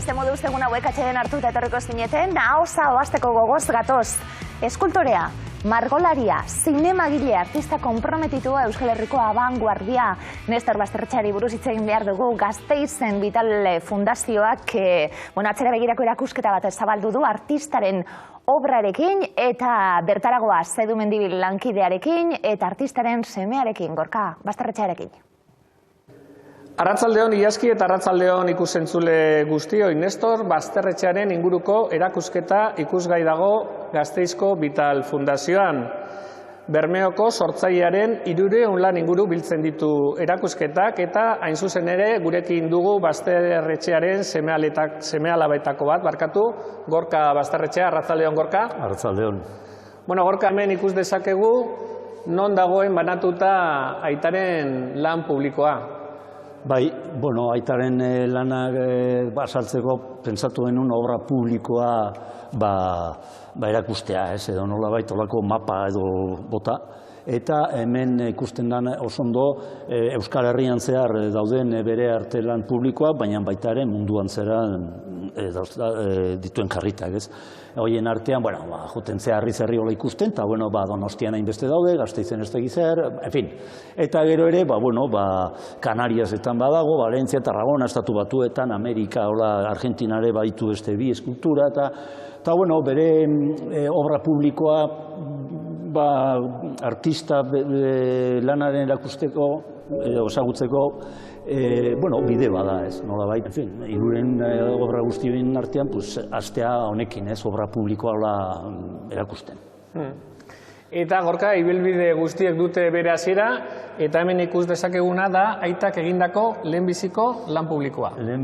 beste moduz egun hauek atxeden hartu eta etorriko zineten, nahosa oasteko gogoz gatoz. Eskultorea, margolaria, zinemagile, artista komprometitua Euskal Herriko abanguardia. Nestor Basterretxeari buruz hitz egin behar dugu. Gasteizen Vital Fundazioak atzera begirako erakusketa bat zabaldu du artistaren obrarekin eta bertaragoa Zedu Mendibil lankidearekin eta artistaren semearekin, Gorka Basterretxearekin. Arratsaldeon Iaski eta arratsaldeon ikusentzule guztioi. Nestor Basterretxearen inguruko erakusketa ikusgai dago Gasteizko Vital Fundazioan. Bermeoko sortzailearen 300 lan inguru biltzen ditu erakusketak eta hain zuzen ere gurekin dugu Basterretxearen seme-alabetako bat, Gorka Basterretxea. Arratsaldeon, Gorka. Arratsaldeon. Gorka, hemen ikus dezakegu non dagoen banatuta aitaren lan publikoa. Bai, aitaren lanak azaltzeko pentsatu genuen obra publikoa erakustea, edo nolabait olako mapa edo bota. Eta hemen ikusten den oso ondo Euskal Herrian zehar dauden bere arte lan publikoa, baina baita ere munduan zera dituen karritak, ez? Horien artean, joten zerri hola ikusten, eta Donostian hainbeste daude, Gasteizen ez dakiz zer, en fin. Eta gero ere, Kanariasetan badago, Valentzia, Tarragona, Estatu Batuetan, Amerika, Argentinare baditu beste bi eskultura, eta bere obra publikoa artista lanaren erakusteko, osagutzeko, bide bada ez, nolabait. En fin, hiruren obra guztien artean, hastea honekin ez, obra publikoa erakusten. Eta Gorka, ibilbide guztiek dute bere hasiera, eta hemen ikus dezakeguna da aitak egindako lehenbiziko lan publikoa. Bere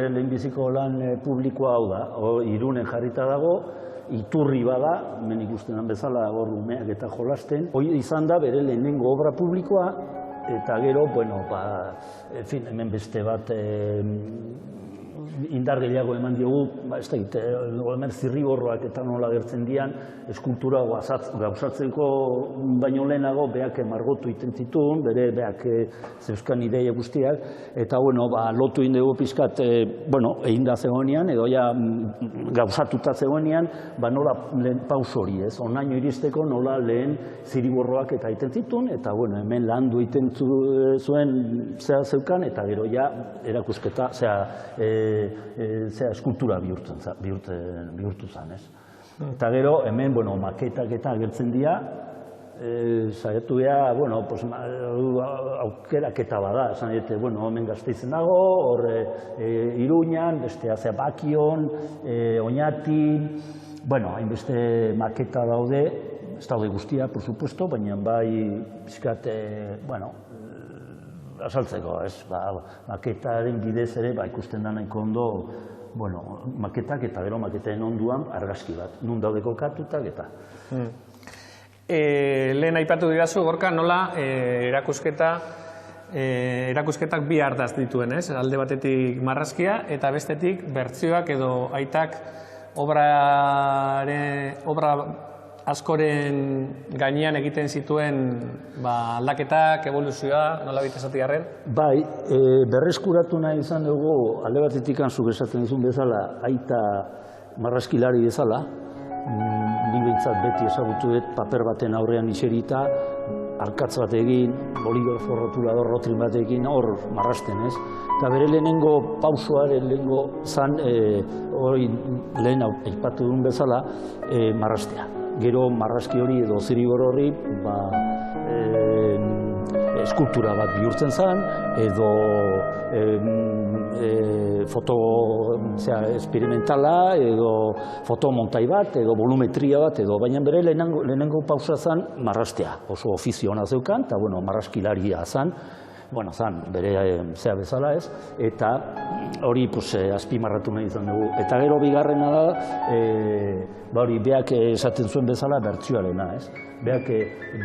lehenbiziko lan publikoa hau da, Irunen jarrita dago, iturri bada, hemen ikusten den bezala umeak eta jolasten. Hoi izan da bere lehenengo obra publikoa, eta gero, hemen beste bat indar gehiago eman diogu, hemen zirriborroak eta nola gertzen dian, eskultura gauzatzeko baino lehenago beak margotu iten zituen, bere beak zeuzkan ideia guztiak, eta lotu indegu pizkat, egin da zegoenean, edo gauzatuta zegoenean, nola lehen paus hori ez, onaino iristeko nola lehen zirriborroak eta iten zituen, eta hemen landu iten zuen zeukan, eta gero erakusketa, eskultura bihurtu zen, ez? Eta gero, hemen, maketak eta agertzen dira, saiatu beha, aukeraketa bada, esan dute, hemen Gasteizen dago, hor Iruñan, bestea Bakion, Oñatin, hainbeste maketa daude, ez daude guztia, por supuesto, baina bai, bizkat, azaltzeko, ez, maketaren bidez ere, ikusten da nahiko ondo, maketak eta gero maketaen onduan argazki bat, nun daude kokatutak eta. Lehen aipatu didazu, Gorka, nola erakusketak bi ardaz dituen, ez? Alde batetik marrazkia eta bestetik bertsioak edo aitak obra askoren gainean egiten zituen aldaketak, evoluzioa, nola bit esatiarren? Bai, berreskuratu nahi izan dugu, alde batetik zuk esaten dizun bezala, aita marrazkilari bezala, ni behintzat beti ezagutu dut paper baten aurrean iserita, arkatz bat egin, bolígrafo rotulador rotrin bat egin, hor marrasten, ez? Eta bere lehenengo pausoaren lehenengo zan, hori lehen aipatu duen bezala, marrastea. Gero marrazki hori edo ziribor horri eskultura bat bihurtzen zen, edo foto esperimentala, edo fotomontai bat, edo volumetria bat, baina bere lehenengo pausa zen marraztea. Oso ofizio hona zeukan, eta marrazkilaria zen, bere zea bezala ez, eta hori azpimarratu nahi izan dugu. Eta gero bigarrena da, beak esaten zuen bezala bertsioarena, ez? Beak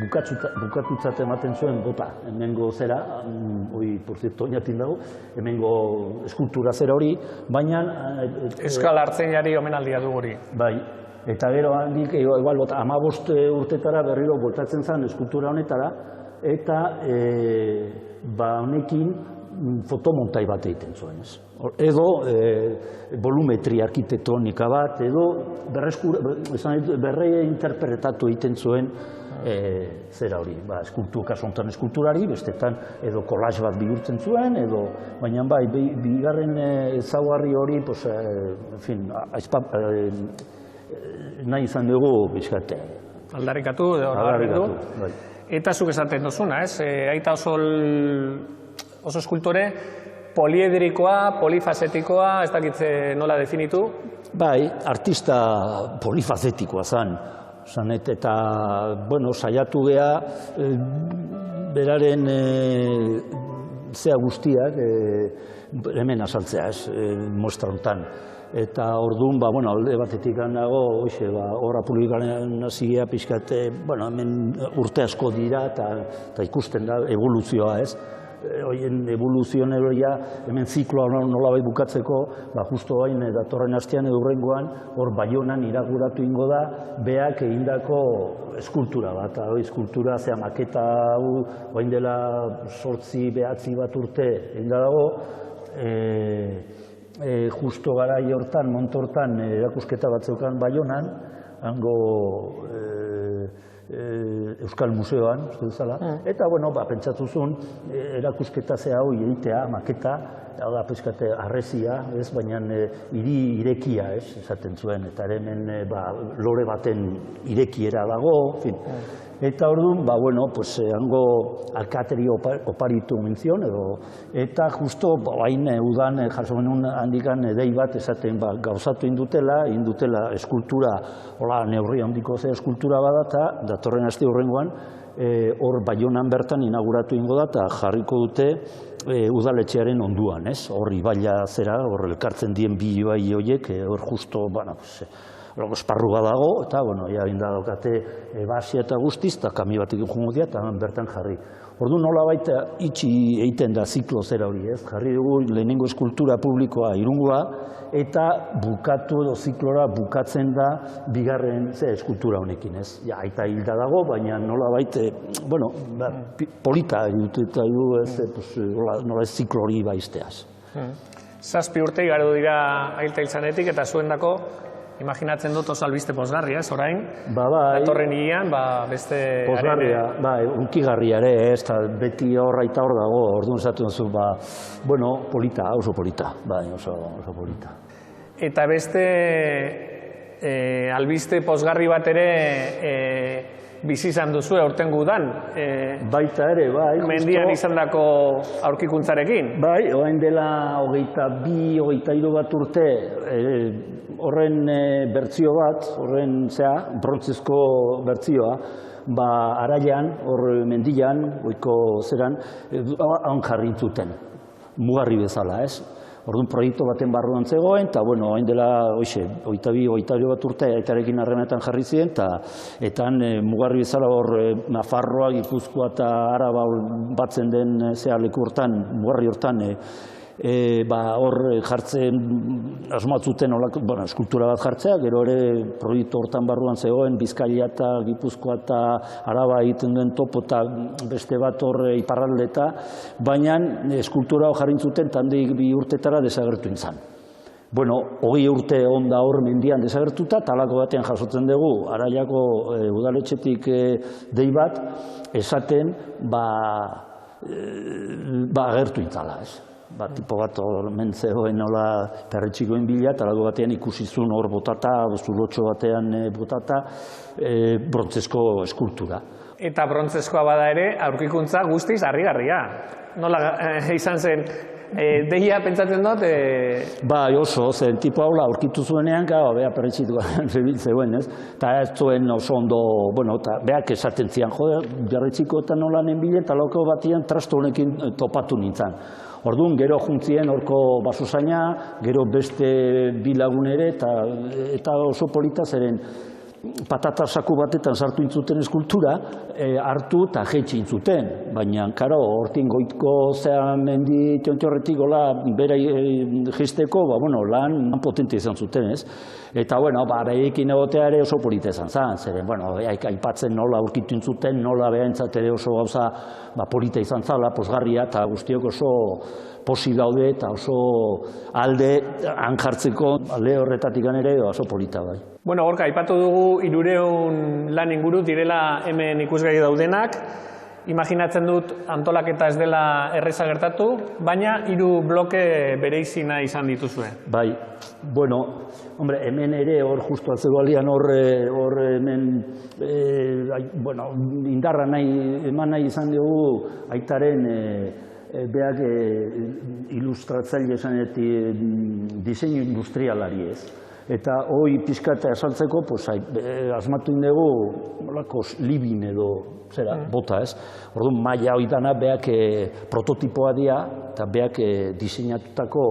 bukatutzat ematen zuen bota, hemengo zera, hori, por cierto, oinatin dago, hemengo eskultura zera hori, baina... Euskal Artzainari omenaldia du hori. Bai, eta gero handik, igual, 15 urtetara berriro voltatzen zen eskultura honetara, eta honekin fotomontai bat egiten zuen, ez? Edo volumetri arkitektonika bat, edo berreinterpretatu egiten zuen zera hori, kasu honetan eskulturari, bestetan edo collage bat bihurtzen zuen, edo, baina bai, bigarren ezaugarri hori, nahi izan dugu bizkate. Aldarrikatu edo nabarmendu. Eta zuk esaten duzuna, ez? Aita oso eskultore poliedrikoa, polifazetikoa, ez dakitze nola definitu? Bai, artista polifazetikoa zen. Eta, bueno, saiatu geha beraren zea guztiak hemen azaltzea, ez, mostra honetan. Eta orduan, bueno, alde batetik nago, horra publikaren nazigea pixkat, bueno, hemen urte asko dira eta ikusten da evoluzioa, ez. Hoien evoluzioan eroia, hemen zikloa nolabait bukatzeko, justo hain datorren astean edo hurrengoan, hor Baionan inauguratu ingo da, beak egindako eskultura bat. Eskultura, zea maketa hau, hain dela 8-9 bat urte egin dago, justo garai hortan, montortan, erakusketa bat zeukan Baionan, hango Euskal Museoan, uste duzala, eta, bueno, pentsatu zuen, erakusketa zea hoi egitea, maketa, hau da, peskate, arrezia, ez, baina hiri irekia, ez, esaten zuen, eta hemen lore baten irekiera dago, fin. Eta orduan, bueno, hango alkateri oparitu menzion, eta justo, hain udan, jaso genuen handikan dei bat, esaten, gauzatu indutela eskultura, hola, neurri handiko ze eskultura badata, datorren aste horrengoan, hor Baionan bertan inauguratu ingo da, eta jarriko dute udaletxearen onduan, ez? Hor ibaila zera, hor elkartzen dien bi ibai horiek, hor justo, bueno, esparru bat dago, eta, bueno, inda daukate basia eta guztiz, eta kami batik jungo dira, eta bertan jarri. Orduan nola baita itxi egiten da ziklo zera hori, ez? Jarri dugu lehenengo eskultura publikoa Irungoa, eta bukatu edo ziklora bukatzen da bigarren eskultura honekin, ez? Aita hilda dago, baina nola baita, bueno, polita eta nola ez ziklo hori baizteaz. 7 urte igaro dira ailta hiltzanetik, eta zuendako imaginatzen dut oso albiste pozgarria, ez orain? Datorren hilean, beste... Pozgarria, unkigarria ere, ez, beti horraita hor dago, orduan esatu duzu, bueno, polita, oso polita, oso polita. Eta beste albiste pozgarri bat ere bizi izan duzu aurtengo udan. Baita ere, bai. Mendian izandako aurkikuntzarekin. Bai, orain dela 22-23 bat urte, horren bertzio bat, horren brontzezko bertzioa, araian, hor mendian, goiko zeran, han jarri zuten, mugarri bezala, ez? Orduan proiektu baten barruan zegoen, eta, bueno, hain dela, 22-23 bat urte, aitarekin harremanetan jarri ziren, eta mugarri bezala hor Nafarroa, Gipuzkoa eta Araba batzen den leku hortan, mugarri hortan, hor jartzen asmatzuten eskultura bat jartzea, gero ere proiektu hortan barruan zegoen, Bizkaia eta Gipuzkoa eta Araba egiten duen topo eta beste bat hor iparraldeta, baina eskultura hor jarri zuten tandik 2 urtetara desagertu intzan. Bueno, 20 urte onda hor mendian desagertuta, talako batean jasotzen dugu, Araiako udaletxetik dei bat, esaten, agertu intzala, ez? Tipo bat mentzegoen nola perretxikoen bila, talako batean ikusizun hor botata, zulotxo batean botata, brontzezko eskultura. Eta brontzezkoa bada ere, aurkikuntza guztiz harrigarria. Nola izan zen, deia pentsatzen dut? Bai, oso, zen tipo haula aurkitu zuenean, beha perretxikoan zegoen, ez? Eta ez zuen oso ondo, bueno, eta beak esaten zian, jode, perretxiko eta nola nenbile, talako batean trasto honekin topatu nintzen. Orduan, gero juntzien horko basozaina, gero beste 2 lagun ere, eta oso polita zeren patata saku batetan sartu intzuten eskultura, hartu eta jetxe intzuten. Baina, karo, hortin goitko zean mendi txontxorretik gola bera jisteko, lan potente izan zuten, ez? Eta, berekin egotea ere oso polita izan zen, zeren, aipatzen nola aurkitu intzuten, nola behaintzat ere oso gauza polita izan zala, posgarria, eta guztiok oso posi daude eta oso alde jartzeko alde horretatik ere oso polita bai. Gorka, aipatu dugu 300 lan inguru direla hemen ikusgai daudenak. Imaginatzen dut antolaketa ez dela erreza gertatu, baina 3 bloke bereizina izan dituzue. Bai, hemen ere hor justu atzebalian hor hemen indarra eman nahi izan dugu aitaren beak ilustratzaile esanetik diseinu industrialari ez. Eta hoi pixkata esaltzeko, asmatu indugu libin edo bota ez. Orduan, maila hoi dana beak prototipoa dira, eta beak diseinatutako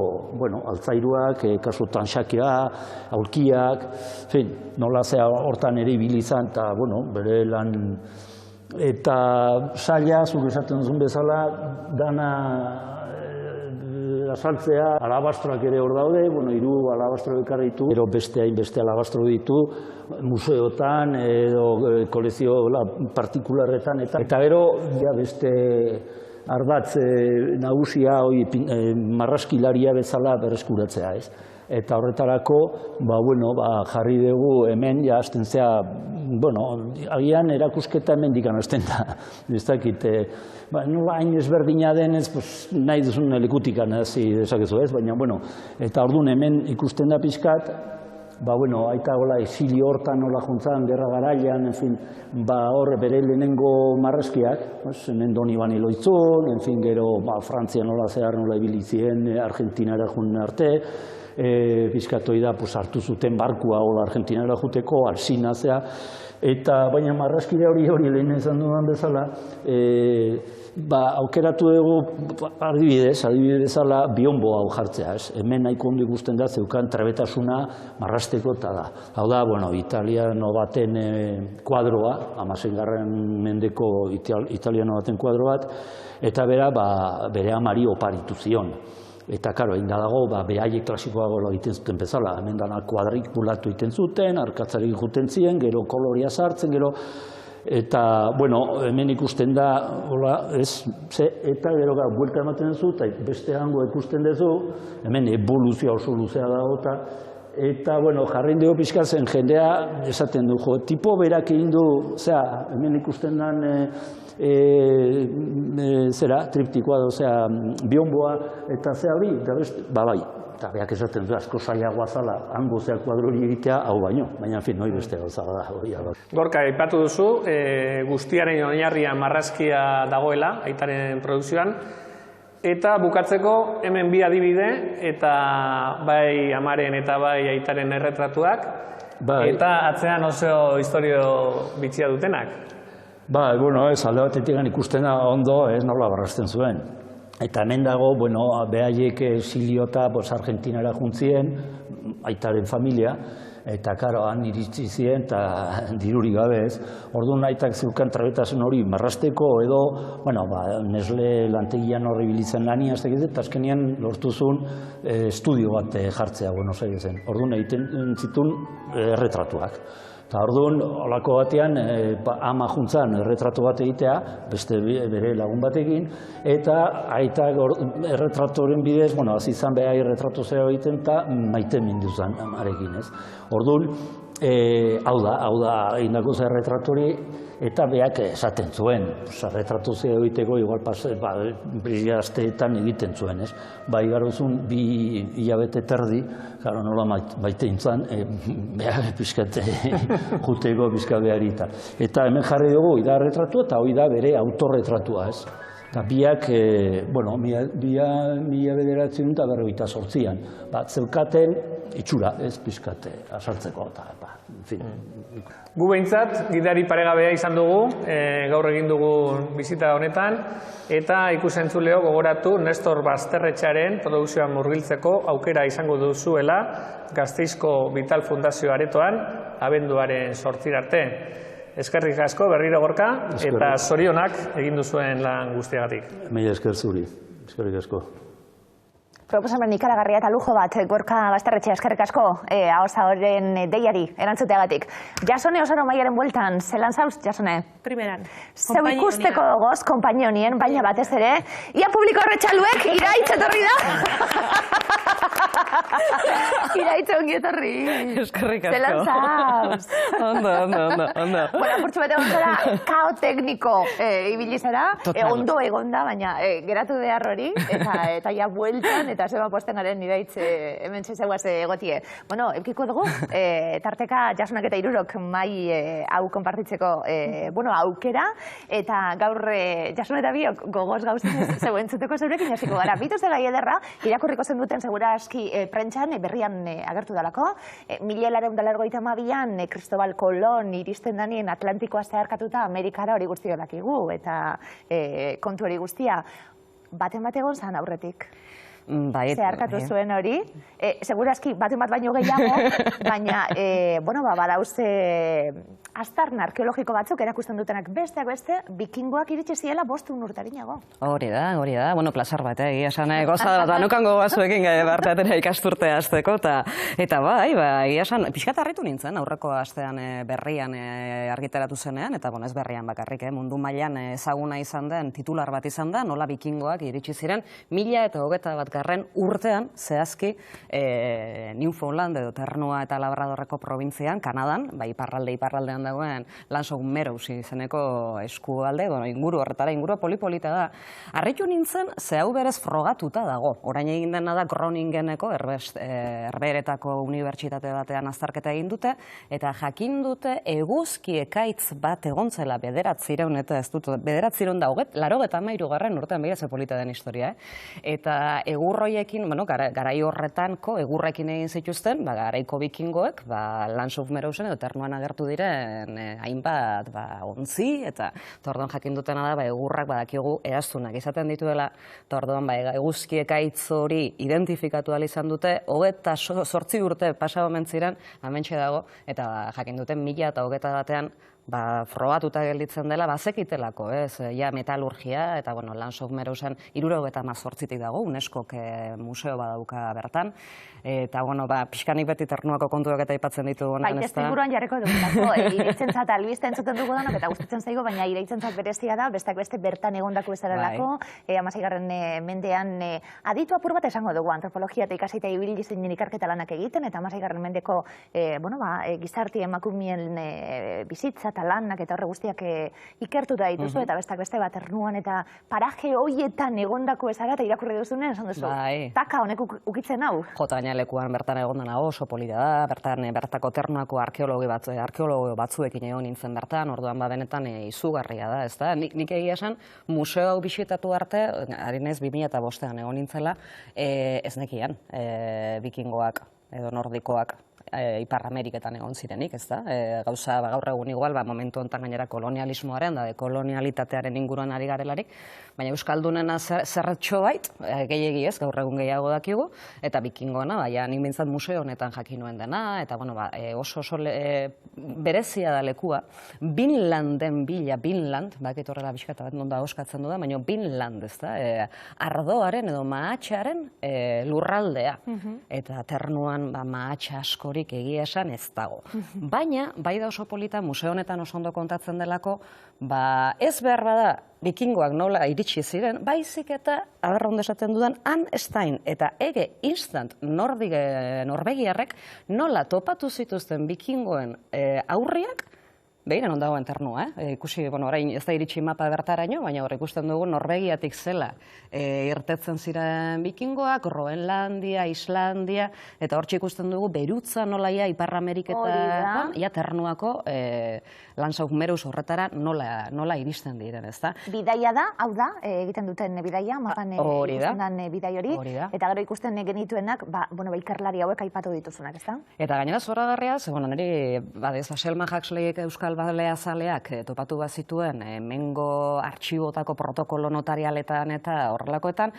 altzairuak, kasutan xakira, aurkiak, nola zea hortan ere ibilizan, eta bere lan. Eta saila, zuk esaten duzun bezala, dana asaltzea, alabastroak ere hor daude, 3 alabastro ekarri ditu, gero beste hainbeste alabastro ditu, museotan edo kolekzio partikularretan, eta gero beste ardatz nagusia marraskilaria bezala berreskuratzea, ez? Eta horretarako, jarri dugu hemen, hasten zea, agian erakusketa hemen dikan hasten da. Ez dakit, nola hain ezberdina denez, nahi duzun lekutikan hasi dezakezu ez, baina, eta orduan hemen ikusten da pixkat, aita gola exilio hortan nola juntzan, gerra garaian, hor bere lehenengo marrazkiak, hemen Doni Bani Loitzun, gero Frantzian nola zehar nola ibilizien, Argentinara jun arte, pixkatoi da hartu zuten barkua Argentinara juteko, Alsina zea, eta baina marrazkide hori lehen izan dudan bezala, aukeratu dugu adibidez bezala bionbo hau jartzea, hemen nahiko ondo ikusten da zeukan trebetasuna marrasteko eta da. Hau da, italiano baten kuadroa, 16. mendeko italiano baten kuadro bat, eta bere amari oparitu zion. Eta, karo, egin dago, behaiek klasikoago egiten zuten bezala, hemen dana kuadrikulatu egiten zuten, arkatzarik juten ziren, gero koloria sartzen, gero, eta, hemen ikusten da, eta gero buelta ematen zu, eta beste hango ikusten duzu, hemen evoluzioa oso luzea dago, eta, jarri dugu pixkatzen jendea, esaten du, tipo berak egin du, hemen ikusten den, triptikoa, bionboa, eta hori, bai, eta beak esaten du, asko zailagoa zala, hango kuadrori egitea, hau baina, hori beste gauza da, hori. Gorka, aipatu duzu, guztiaren oinarrian marrazkia dagoela, aitaren produkzioan, eta bukatzeko hemen 2 adibide, eta bai amaren eta bai aitaren erretratuak, eta atzean oso historio bitxia dutenak. Alde batetik ikusten da ondo, nola barrazten zuen. Eta hemen dago, behaiek exiliota Argentinara juntzien, aitaren familia, eta karo, han iritsi ziren, eta dirurik gabe ez. Orduan aitak zeukan trebetasun hori marrasteko edo, Nesle lantegian horri bilitzen lania, eta azkenean lortuzun estudio bat jartzea Buenos Airesen. Orduan egiten zituen erretratuak. Eta orduan, olako batean, ama juntzan erretratu bat egitea, beste bere lagun batekin, eta aitak erretratoren bidez, hasi izan behar erretratu zera egiten, eta maite minduzan amarekin, ez. Orduan, hau da, egindako zer erretratori, eta beak esaten zuen, erretratu zera egiteko, igual brilazteetan egiten zuen, ez. Igarozun, 2 hilabete terdi, karo nola maite intzan, behar pixkate juteko pixka beharita. Eta hemen jarri dugu, da erretratua, eta hori da bere autorretratua, ez. Eta biak, mila bederatzen eta 98an. Zeukaten itxura, ez pixkate, asaltzeko, eta, Gu behintzat, gidari paregabea izan dugu, gaur egin dugu bizita honetan, eta ikusentzuleo gogoratu Nestor Basterretxearen produkzioan murgiltzeko aukera izango duzuela Gasteizko Vital Fundazio aretoan, abenduaren 8 arte. Eskerrik asko berriro Gorka, eta zorionak egin duzuen lan guztiagatik. Mila esker zuri, eskerrik asko. Proposamen ikaragarria eta lujo bat, Gorka Basterretxea, eskerrik asko, ahosa horren deiari, erantzuteagatik. Jasone Osaro Maiaren bueltan, zelan zauz, Jasone? Primeran. Zeu ikusteko goz, konpainionien, baina batez ere, ia publiko horretxaluek, iraitz etorri da! Iraitz ongi etorri. Eskerrik asko. Zelan zauz? Ondo. Bueno, apurtxu bete gontzara, kao tekniko ibili zara, ondo egonda, baina geratu behar hori, eta ja bueltan, eta zeba posten garen iraitz hemen zeuaz egotie. Bueno, eukiko dugu, tarteka Jasunak eta Hirurok mai hau konpartitzeko aukera, eta gaur Jasun eta biok gogoz gauzien zeu entzuteko zeurekin hasiko gara. Bituz gai ederra, irakurriko zen duten segura aski prentxan, berrian agertu dalako. 1892an Cristobal Colón iristen danien Atlantikoa zeharkatuta Amerikara hori guzti dakigu, eta kontu hori guztia baten bat egon zan aurretik. Zeharkatu zuen hori. Segurazki, baten bat baino gehiago, baina, badauz aztarna arkeologiko batzuk erakusten dutenak besteak beste, bikingoak iritsi ziela 5 urtarinago. Hori da, plazar bat, egia esan, gozada bat, nukango batzuekin bartatera ikasturtea azteko, eta egia esan, pixkat harritu nintzen, aurreko astean berrian argitaratu zenean, eta ez berrian bakarrik, mundu mailan ezaguna izan den, titular bat izan da, nola bikingoak iritsi ziren 1021 urtean, zehazki, Newfoundland edo Ternua eta Labradorreko probintzian, Kanadan, iparraldean dagoen Lands of Meadows izeneko eskualde, inguru horretara, inguru polipolita da. Harritu nintzen, ze hau berez frogatuta dago. Orain egin dena da Groningeneko, Herberetako unibertsitate batean azterketa egin dute, eta jakin dute eguzki ekaitz bat egontzela 900 eta ez dut, 983 urtean begira ze polita den historia, eta egurroiekin, garai horretanko egurrekin egin zituzten, garaiko bikingoek, Lands of Meadowsen edo Ternuan agertu diren hainbat ontzi, eta orduan jakin dutena da, egurrak badakigu eraztunak izaten dituela, orduan eguzki ekaitz hori identifikatu ahal izan dute, 28 urte pasa omen ziren, hementxe dago, eta jakin duten 1021 frogatuta gelditzen dela, bazekitelako, ja metalurgia, eta Lands of Meadowsen 78tik dago, UNESCOk museo badauka bertan, eta pixkanik beti Ternuako kontuak eta aipatzen ditu honetan, ez da? Testuinguruan jarriko dugulako, ireitzen zat albiste entzuten dugu danak, eta gustatzen zaigu, baina ireitzen zat berezia da, besteak beste bertan egondako bezalako, 16. mendean aditu apur bat esango dugu, antropologia eta ikasita ibili zinen ikerketa lanak egiten, eta 16. mendeko gizarti emakumien bizitza eta lanak eta horre guztiak ikertu da dituzu, eta besteak beste Ternuan eta paraje hoietan egondako bezala, eta irakurri duzunen, esan duzu, taka honek ukitzen hau? Jota baina lekuan bertan egondana oso polita da, bertako Ternuako arkeologo batzuekin egon nintzen bertan, orduan benetan izugarria da, ez da? Nik egia esan, museo hau bisitatu arte, harinez 2005an egon nintzela, ez nekian bikingoak edo nordikoak Ipar Ameriketan egon zirenik, ez da? Gauza gaur egun igual, momentu honetan gainera kolonialismoaren, kolonialitatearen inguruan ari garelarik, baina Euskaldunena zerretxo bait, gehiegi ez, gaur egun gehiago dakigu, eta bikingoena, nik bintzat museo honetan jakin nuen dena, eta oso berezia da lekua, Vinlanden bila, Vinland, bakit horrela bizkata bat nonda oskatzen du da, baina Vinland, ez da? Ardoaren edo mahatxaren lurraldea, eta Ternuan mahatxa askori egia esan ez dago. Baina, bai da oso polita, museo honetan oso ondo kontatzen delako, ez behar bada bikingoak nola iritsi ziren, baizik eta, agarra esaten dudan, Anne Stein eta Ege Instant Norvegiarrek nola topatu zituzten bikingoen aurriak, behiren ondagoen Ternua, ikusi, orain ez da iritsi mapa bertaraino, baina hor ikusten dugu Norvegiatik zela irtetzen ziren bikingoak, Groenlandia, Islandia, eta hor ikusten dugu Berutza nolaia Ipar Ameriketan, Ternuako Lands of Meadows horretara nola iristen diren, ez da? Bidaia da, hau da, egiten duten bidaia, mapan ikusten den bidai hori, eta gero ikusten genituenak, ikerlari hauek aipatu dituzunak, ez da? Eta gainera zoragarria, niri, Selma Huxleyek Euskal Balea zaleak topatu bazituen mengo artxibotako protokolo notarialetan eta horrelakoetan,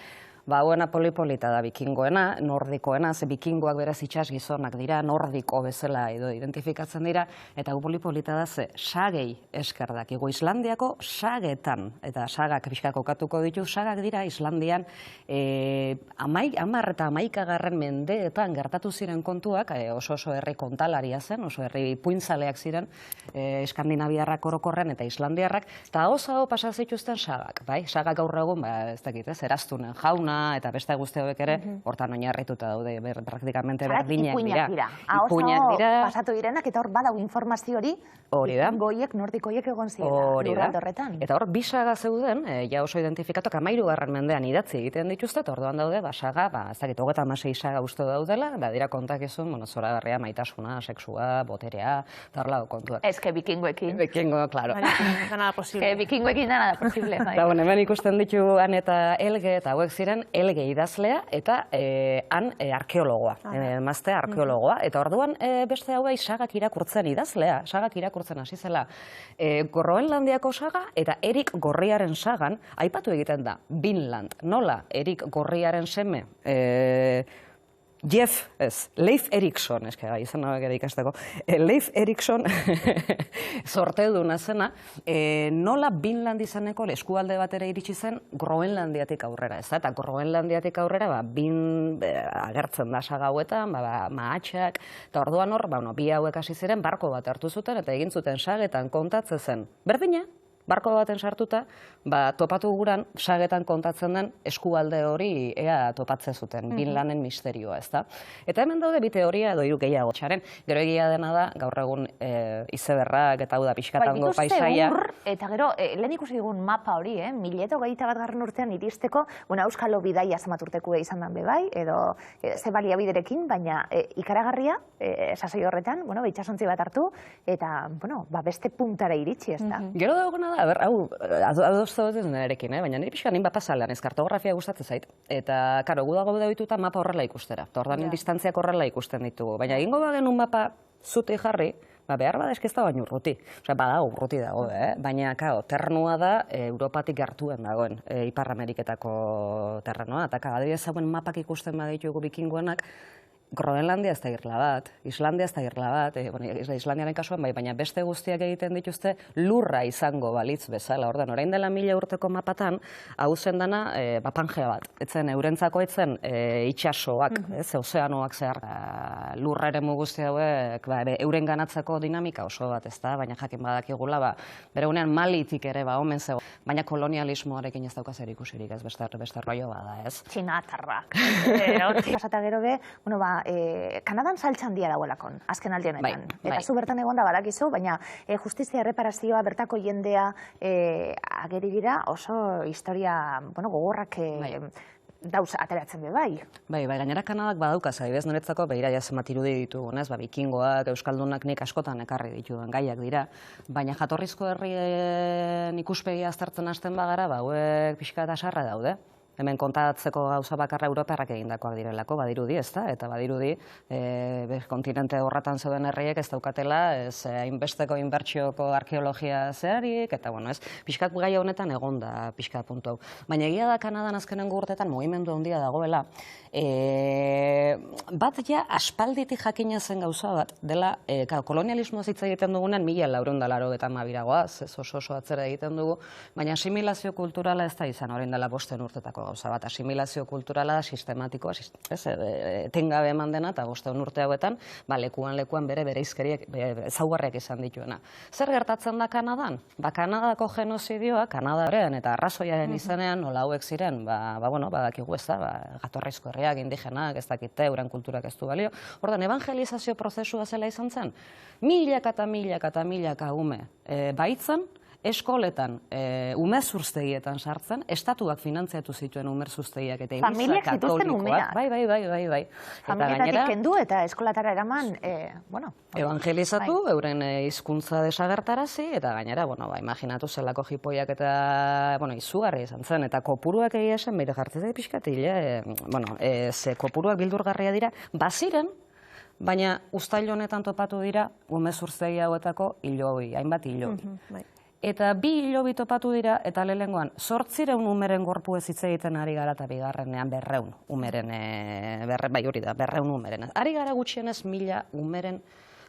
hauena polipolita da bikingoena, nordikoena, ze bikingoak beraz itsas gizonak dira, nordiko bezala edo identifikatzen dira, eta gu polipolita da ze sagei esker dakigu Islandiako sagetan, eta sagak pixka kokatuko ditu, sagak dira Islandian 10 eta 11. mendeetan gertatu ziren kontuak, oso herri kontalaria zen, oso herri puintzaleak ziren, Eskandinaviarrak orokorren eta Islandiarrak, eta hau pasa zituzten sagak, bai? Sagak gaur egun, ez dakit, eraztunen jauna, eta beste guzti hauek ere, hortan oinarrituta daude, praktikamente berdinak dira. Ipuinak dira. Pasatu direnak, eta hor badau informazio hori, goiek, nordikoiek egon ziren, lurralde horretan. Eta hor, bi saga zeuden, ja oso identifikatuak 13. mendean idatzi egiten dituzte, eta orduan daude, saga, ez dakit, 36 saga uste daudela, da dira kontakizun, zoragarria, maitasuna, sexua, boterea, eta horrela kontuak. Ez que bikingoekin. Bikingo, klaro. Nada posible. Bikingoekin nada posible. Eta, hemen ikusten ditu han eta Elge, eta hauek ziren Elge idazlea, eta han arkeologoa, emaztea arkeologoa, eta orduan beste hauei sagak irakurtzen idazlea, sagak irakurtzen hasi zela Groenlandiako saga, eta Erik Gorriaren sagan, aipatu egiten da, Vinland, nola Erik Gorriaren seme, Leif Erikson, izan hauek ere ikasteko, Leif Erikson sorteduna zena, nola Vinland izaneko eskualde bat ere iritsi zen Groenlandiatik aurrera, ez da? Eta Groenlandiatik aurrera, agertzen da saga hauetan, mahatxak, eta orduan hor, bi hauek hasi ziren, barko bat hartu zuten, eta egin zuten sagetan kontatzen zen. Berdina, barko baten sartuta, topatu guran, sagetan kontatzen den eskualde hori ea topatzen zuten, Vinlanden misterioa, ez da? Eta hemen daude bi teoria edo hiru gehiago txaren, gero egia dena da, gaur egun izeberrak eta hau da pixkatango paisaia. Eta gero, lehen ikusi dugun mapa hori, 1021. urtean iristeko, Euskalo bidaia zenbat urtekue izan den bebai, edo ze baliabiderekin, baina ikaragarria, sasoi horretan, itxasontzi bat hartu, eta beste puntara iritsi, ez da? Gero dauguna da, hau, adoztu dut nerekin, baina nire pixka nin bapazalean ez kartografia gustatzen zait. Eta, karo, gu dago dituta mapa horrela ikustera. Eta ordan distantziak horrela ikusten ditugu. Baina egingo bagenun mapa zuti jarri, behar bada ez da baino urruti. Osea, bada urruti dago, baina, kao, terrenua da Europatik gertuen dagoen, Ipar Ameriketako terrenua. Eta, adibidez hauen mapak ikusten baditugu bikingoenak, Groenlandia ez da irla bat, Islandia ez da irla bat, Islandiaren kasuan bai, baina beste guztiak egiten dituzte lurra izango balitz bezala. Ordan, orain dela 1000 urteko mapatan, hau zen dana Pangea bat. Etzen, eurentzako etzen itxasoak, ozeanoak zehar, lurra ere guzti hauek, euren ganatzeko dinamika oso bat, ez da, baina jakin badakigula, bere unean Malitik ere omen zego, baina kolonialismoarekin ez daukaz erikusirik, ez beste rollo bada, ez? Txinatarrak. Pasata gero be, Kanadan saltxan dia dagoelakon, azken aldi honetan. Eta zu bertan egon da badakizu, baina justizia erreparazioa bertako jendea ageri dira oso historia gogorrak dauz ateratzen be bai. Bai, gainera Kanadak badaukaz, adibidez niretzako begira jazemat irudi ditugunez, bikingoak, euskaldunak nik askotan ekarri dituen gaiak dira, baina jatorrizko herrien ikuspegia aztertzen hasten bagara, hauek pixka eta sarra daude. Hemen kontatzeko gauza bakarra Europarrak egindakoak direlako, badirudi, ez da? Eta badirudi, kontinente horretan zeuden herriek ez daukatela, ez hainbesteko inbertsioko arkeologia zeharik, eta, pixkat gai honetan egon da pixkat puntu hau. Baina egia da Kanadan azkenengo urtetan mugimendu handia dagoela, bat ja aspalditik jakina zen gauza bat, dela, kolonialismoa hitz egiten dugunen 1482 ez oso atzera egiten dugu, baina asimilazio kulturala ez da izan orain dela 5 urtetako gauza bat, asimilazio kulturala da sistematikoa, etengabe eman dena, eta 5 urte hauetan, lekuan bere izkeriek ezaugarriak izan dituena. Zer gertatzen da Kanadan? Kanadako genozidioa, Kanadaren eta arrazoiaren izenean, nola hauek ziren, badakigu ez da, jatorrizko herriak, indigenak, ez dakite, euren kulturak ez du balio. Ordan, evangelizazio prozesua zela izan zen, milaka eta milaka ume baitzen, eskoletan, umezurtegietan sartzen, estatuak finantziatu zituen umezurtegiak eta Eliza katolikoak. Bai. Familietatik kendu eta eskolatara eraman, evangelizatu, euren hizkuntza desagertarazi, eta gainera, imaginatu zelako jipoiak eta, izugarri izan zen, eta kopuruak egia esan, bere jartzea pixkatile, ze kopuruak bildurgarria dira, baziren, baina uztail honetan topatu dira umezurtegi hauetako hiloi, hainbat hiloi. Eta 2 hilobi topatu dira, eta lehengoan 800 umeren gorpu ez hitz egiten ari gara, eta bigarrenean 200 umeren, bai hori da, 200 umeren. Ari gara gutxienez 1000 umeren,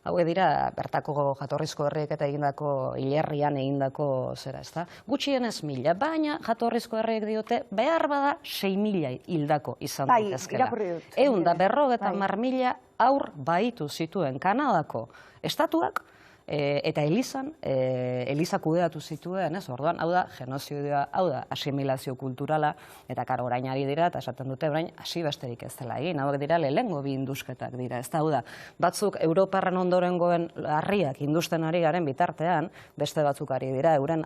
hau dira bertako jatorrizko herriek eta egindako hilerrian egindako zera, ezta? Gutxienez 1000, baina jatorrizko herriek diote behar bada 6000 hildako izan daitezkela. Irakurri dut. 150.000 haur bahitu zituen Kanadako estatuak, eta Eliza kudeatu zituen, ez? Orduan, hau da genozidioa, hau da asimilazio kulturala, eta karo orain ari dira, eta esaten dute orain hasi besterik ez dela egin, hauek dira lehengo bi indusketak dira, ez da, hau da, batzuk Europarren ondorengoen harriak industen ari garen bitartean, beste batzuk ari dira, euren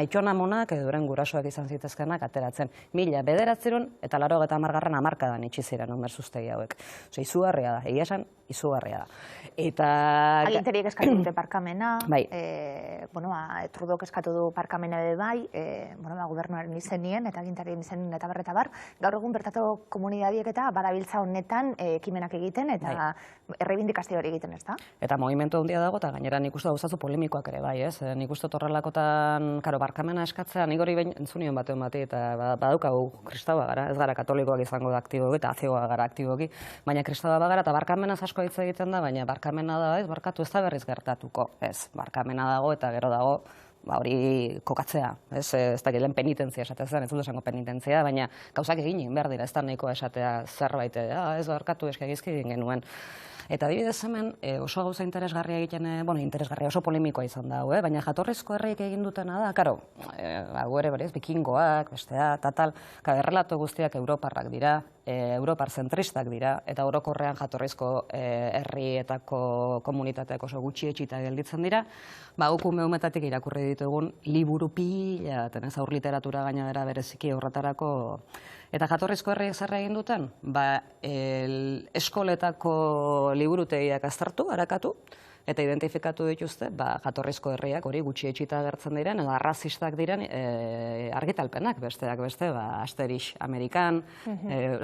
aitxonamonak edo euren gurasoak izan zitezkenak ateratzen, 1900 eta 80garren hamarkadan itxi ziren omerzuztegi hauek. Ose, izugarria da, egia esan, izugarria da. Eta aginteriek eskatu dute parkamena, bai. Trudok eskatu du parkamena ere bai, gobernuaren izenien eta agintarien izenien eta bar. Gaur egun bertako komunidadiek eta badabiltza honetan ekimenak egiten eta errebindikazio hori egiten, ez da? Eta movimentu handia dago, eta gainera nik uste gauzatzu polemikoak ere bai, ez? Nik uste horrelakotan, barkamena eskatzea, nik hori behin entzunion batean bati, eta badaukagu kristaua gara, ez gara katolikoak izango da aktiboki, eta ateoa gara aktiboki, baina kristaua bagara, eta barkamenaz asko hitz egiten da, baina barkamena da, ez, barkatu ez da berriz gertatuko, ez, barkamena dago eta gero dago, hori kokatzea, ez da lehen penitentzia esatea zen, ez dut esango penitentzia, baina gauzak egin behar dira, ez da nahikoa esatea zerbait, ez barkatu eskagizki egin genuen. Eta adibidez hemen oso gauza interesgarria egiten, interesgarria oso polemikoa izan da, baina jatorrizko herriek egin dutena da, karo, hau ere berez, bikingoak, bestea, tal, errelato guztiak europarrak dira, europar zentristak dira, eta orokorrean jatorrizko herrietako komunitateak oso gutxi etxita gelditzen dira, ukume umetatik irakurri ditugun liburu pila, tenez aur literatura gainera bereziki horretarako. Eta jatorrizko herriek zer egin duten? Eskoletako liburutegiak aztertu, harakatu, eta identifikatu dituzte, jatorrizko herriak hori gutxi etxita agertzen diren, edo arrazistak diren argitalpenak besteak beste, Asterix Amerikan,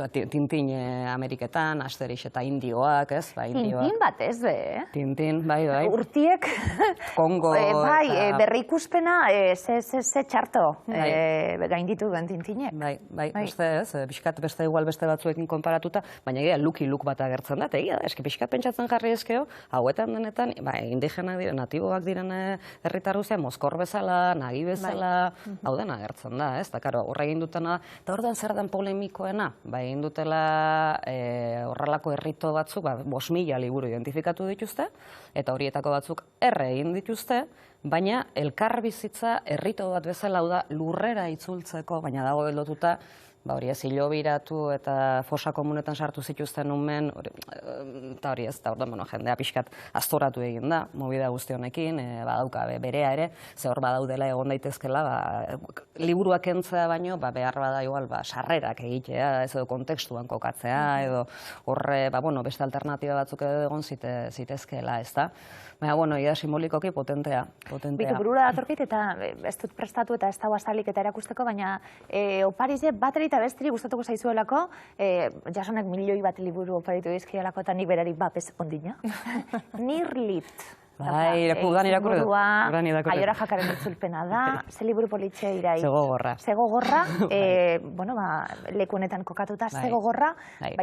Tintin Ameriketan, Asterix eta Indioak, ez? Tintin bat ez, Tintin, bai. Urtiek, Kongo. Bai, berrikuspena, ze txarto gainditu duen Tintinek. Bai, beste ez, pixkat beste igual beste batzuekin konparatuta, baina egia look bat agertzen da, eta egia da, eski pixkat pentsatzen jarri ezkeo, hauetan denetan, indigenak diren, natiboak diren herritar guztiak, Mozkor bezala, Nagi bezala, hau dena agertzen da, ez? Eta, karo, horre egin dutena, eta orduan zer den polemikoena, egin dutela horrelako herrito batzuk, 5.000 liburu identifikatu dituzte, eta horietako batzuk egin dituzte, baina elkarbizitza herrito bat bezala, hau da, lurrera itzultzeko, baina dago lotuta, hori ez hilobiratu eta fosa komunetan sartu zituzten umen, eta hori ez, jendea pixkat aztoratu egin da, movida guzti honekin, badauka berea ere, ze hor badaudela egon daitezkela, liburuak kentzea baino, behar bada igual, sarrerak egitea, ez edo kontekstuan kokatzea, edo horre, beste alternatiba batzuk egon zitezkela, ez da? Baina, ia simbolikoki potentea. Bitu, burura datorkit, eta ez dut prestatu eta ez dago azalik eta erakusteko, baina oparize bateri eta besteri gustatuko zaizuelako, Jasonek 1.000.000 bat liburu oparitu dizkielako eta nik berari bapez ondina. Nirlit. Bai, udan irakurri dut. Aiora Jakaren itzulpena da, ze liburu politxe irai. Zegogorra. Zegogorra, leku honetan kokatuta, zegogorra,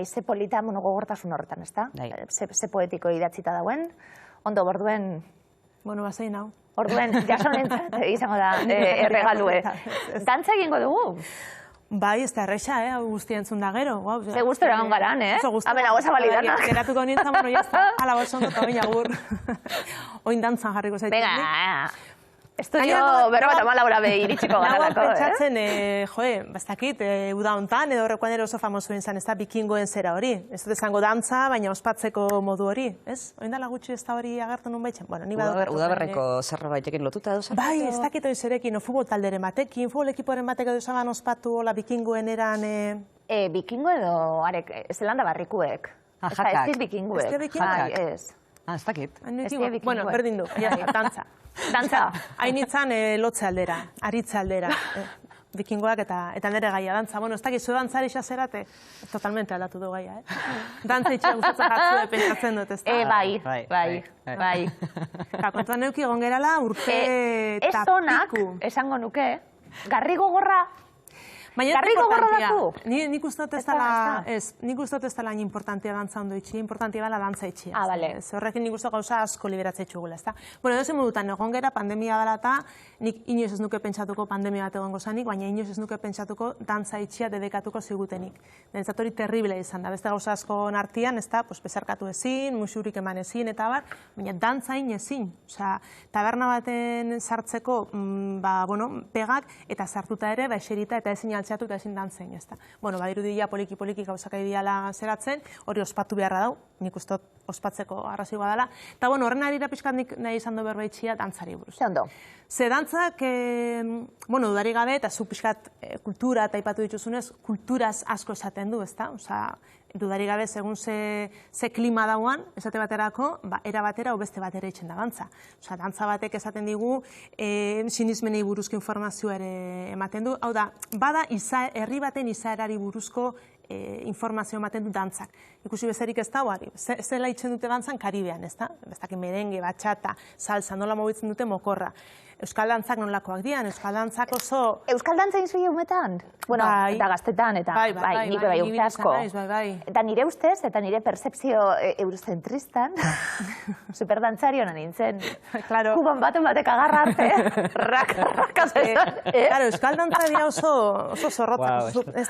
ze polita monogogortasun horretan, ez da? Ze poetiko idatzita dauen. Ondo, borduen... Bazein hau. Orduen, Jasonentzat izango da erregalue. Dantza egingo dugu? Bai, ez da erresa, hau guztia entzun da gero. Ze guztora egon garan, Haben, hau zabalidana. Geratuko nintzen, jazta, ala bat zondo eta baina gur. Oin dantzan jarriko zaitu. Venga, estudio berro bat amalaura iritsiko garalako. Nagoa pentsatzen, bastakit, uda hontan, edo horrekoan ere oso famoso izan, ez da bikingoen zera hori. Ez dut esango dantza, baina ospatzeko modu hori, ez? Oindala gutxi ez da hori agertu nun baitxen? Udaberreko zerbaitekin lotuta edo? Bai, ez dakit oizerekin, futbol talderen batekin, futbol ekiporen batek edo esaban ospatu, hola bikingoen eran... Bikingo edo, zelanda barrikuek. Ez dit bikinguek. Ez dit bikinguek? Ez. Ez dakit. Bueno, berdin du, dantza. Dantza. Hain itzan lotze aldera, aritze aldera. bikingoak eta nire gaia dantza. Bueno, ez dakizu dantzari xazerate, totalmente aldatu du gaia, Dantza itxea gustatzen jatzue pentsatzen dut, ez da? Bai. Kontuan neuki egon gerala urte eta Ez onak, piku. esango nuke, garri gogorra. Baina Garri gogorra daku? Nik uste dut ez dela importantia dantza ondo itxi, importantia dela dantza itxia. Bale. Horrekin nik uste gauza asko liberatzea itxugula, ez da? Bueno, edozen modutan, egon gera pandemia dela eta nik inoiz ez nuke pentsatuko pandemia bat egongo zanik, baina inoiz ez nuke pentsatuko dantza itxia dedekatuko zigutenik. Niretzat hori terrible izan da, beste gauza asko artean, ez da, bezarkatu ezin, musurik eman ezin, eta bar, baina dantzain ezin. Osea, taberna baten sartzeko, pegak, eta sartuta ere, eserita eta ezin altxatu eta ezin dantzein, ez da. Bueno, badirudi ja poliki gauzak diala zeratzen, hori ospatu beharra dau, nik uste ospatzeko arrazioa dela. Eta, bueno, horren arira pixkat nik nahi izan du berbaitxia dantzari buruz. Ze ondo. Ze dantzak, dudari gabe, eta zu pixkat kultura eta aipatu dituzunez, kulturaz asko esaten du, ez da? Osea, dudari gabe, segun ze klima dauan, esate baterako, era batera o beste batera itxen da dantza. Osea, dantza batek esaten digu, sinismenei buruzko informazioa ere ematen du. Hau da, bada herri baten izaerari buruzko informazio ematen du dantzak. Ikusi bezerik ez da, zela itxen dute dantzan Karibean, ez da? Bestak merenge, batxata, salsa, nola mobitzen dute mokorra. Euskal dantzak nolakoak dian, Euskal dantzak oso... Euskal dantza inzui eumetan? Bueno, eta gaztetan, eta nik bai urte asko. Eta nire ustez, eta nire percepzio eurocentristan, superdantzari honan nintzen. Kuban baten batek agarra arte, rakazezan. Claro, Euskal dantza dira oso zorrotzak, ez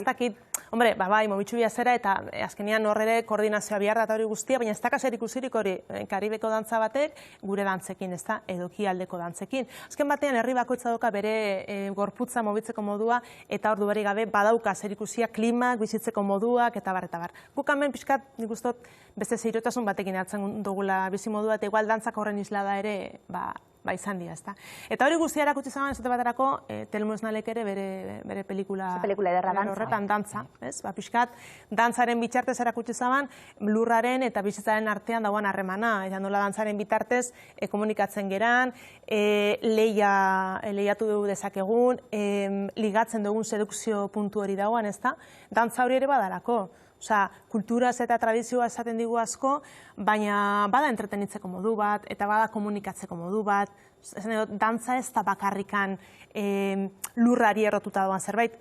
ez dakit. Hombre, bai, mobitxubia zera eta azkenean horre koordinazioa behar da hori guztia, baina ez dakaser ikusirik hori Karibeko dantza batek gure dantzekin, ez da, edo ekialdeko dantzekin. Azken batean herri bakoitza dauka bere gorputza mobitzeko modua eta hor duari gabe badauka zer ikusia klimak, bizitzeko moduak eta bar. Guk hemen pixkat, nik ustot, beste zeirotasun batekin hartzen dugula bizi modua eta igual dantzak horren islada ere, izan dira, ezta. Eta hori guztia erakutsi zaban, esate baterako, Telmo Esnalek ere bere pelikula ederra dantza. Horretan dantza, ez? Pixkat, dantzaren bitartez erakutsi zaban, lurraren eta bizitzaren artean dauan harremana, eta nola dantzaren bitartez komunikatzen geran, lehiatu dugu dezakegun, ligatzen dugun sedukzio puntu hori dauan, ezta? Dantza hori ere badalako. Osea, kulturaz eta tradizioa esaten digu asko, baina bada entretenitzeko modu bat, eta bada komunikatzeko modu bat. Dantza ez da bakarrikan lurrari errotuta doan zerbait,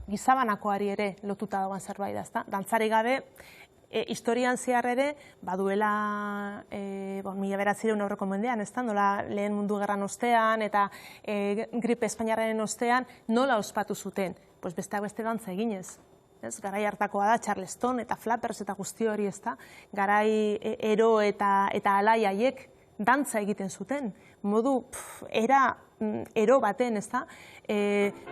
gizabanakoari ere lotuta doan zerbait, ezta? Dantzari gabe, historian zehar ere, baduela 1900 aurreko mendean, ez da? Nola lehen mundu gerran ostean, eta gripe espainiarraren ostean, nola ospatu zuten? Besteak beste dantza eginez. Garai hartakoa da, Charleston eta Flappers eta guzti hori, ez da? Garai ero eta alai haiek dantza egiten zuten. Modu ero baten, ez da?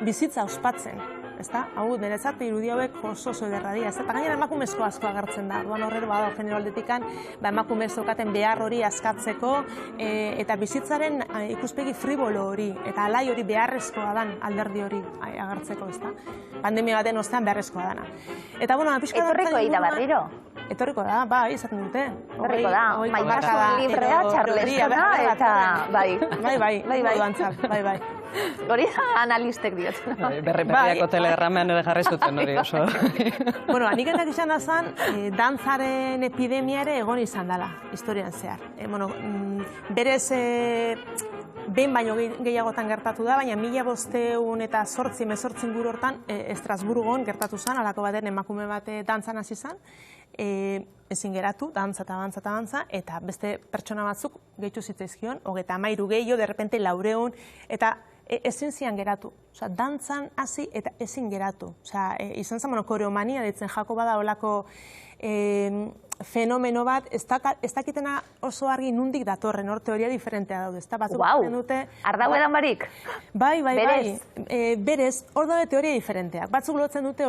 Bizitza ospatzen, ez da? Hau, niretzat irudi hauek oso ederra dira, ez da? Eta gainera emakumezko asko agertzen da. Duan horrero bada genero aldetikan, emakumezkokaten behar hori askatzeko eta bizitzaren ikuspegi fribolo hori eta alai hori beharrezkoa dan alderdi hori agertzeko, ez da? Pandemia baten ostean beharrezkoa dana. Eta, bueno, pixka... Etorriko egin da barriro? Etorriko da, bai, izaten dute. Etorriko da, maitasun librea, Charlestona, eta bai. Hori da analistek diot. Berriako telederramean ere jarri zuten hori oso. Bueno, aniketak izan da zen, dantzaren epidemia ere egon izan dela, historian zehar. Berez... behin baino gehiagotan gertatu da, baina 1500 eta 18 inguru hortan Estrasburgon gertatu zen, alako baten emakume bat dantzan hasi zen, ezin geratu, dantza, eta beste pertsona batzuk gehitu zitzaizkion, 33 gehiago, derrepente 400, eta ezin zian geratu. Osea, dantzan hasi eta ezin geratu. Osea, izan zen, koreomania ditzen jako bada olako fenomeno bat, ez dakitena oso argi nundik datorren, hor teoria diferentea daude, ez da? Guau, ardau edan barik? Bai. Berez, hor daude teoria diferenteak. Batzuk lotzen dute,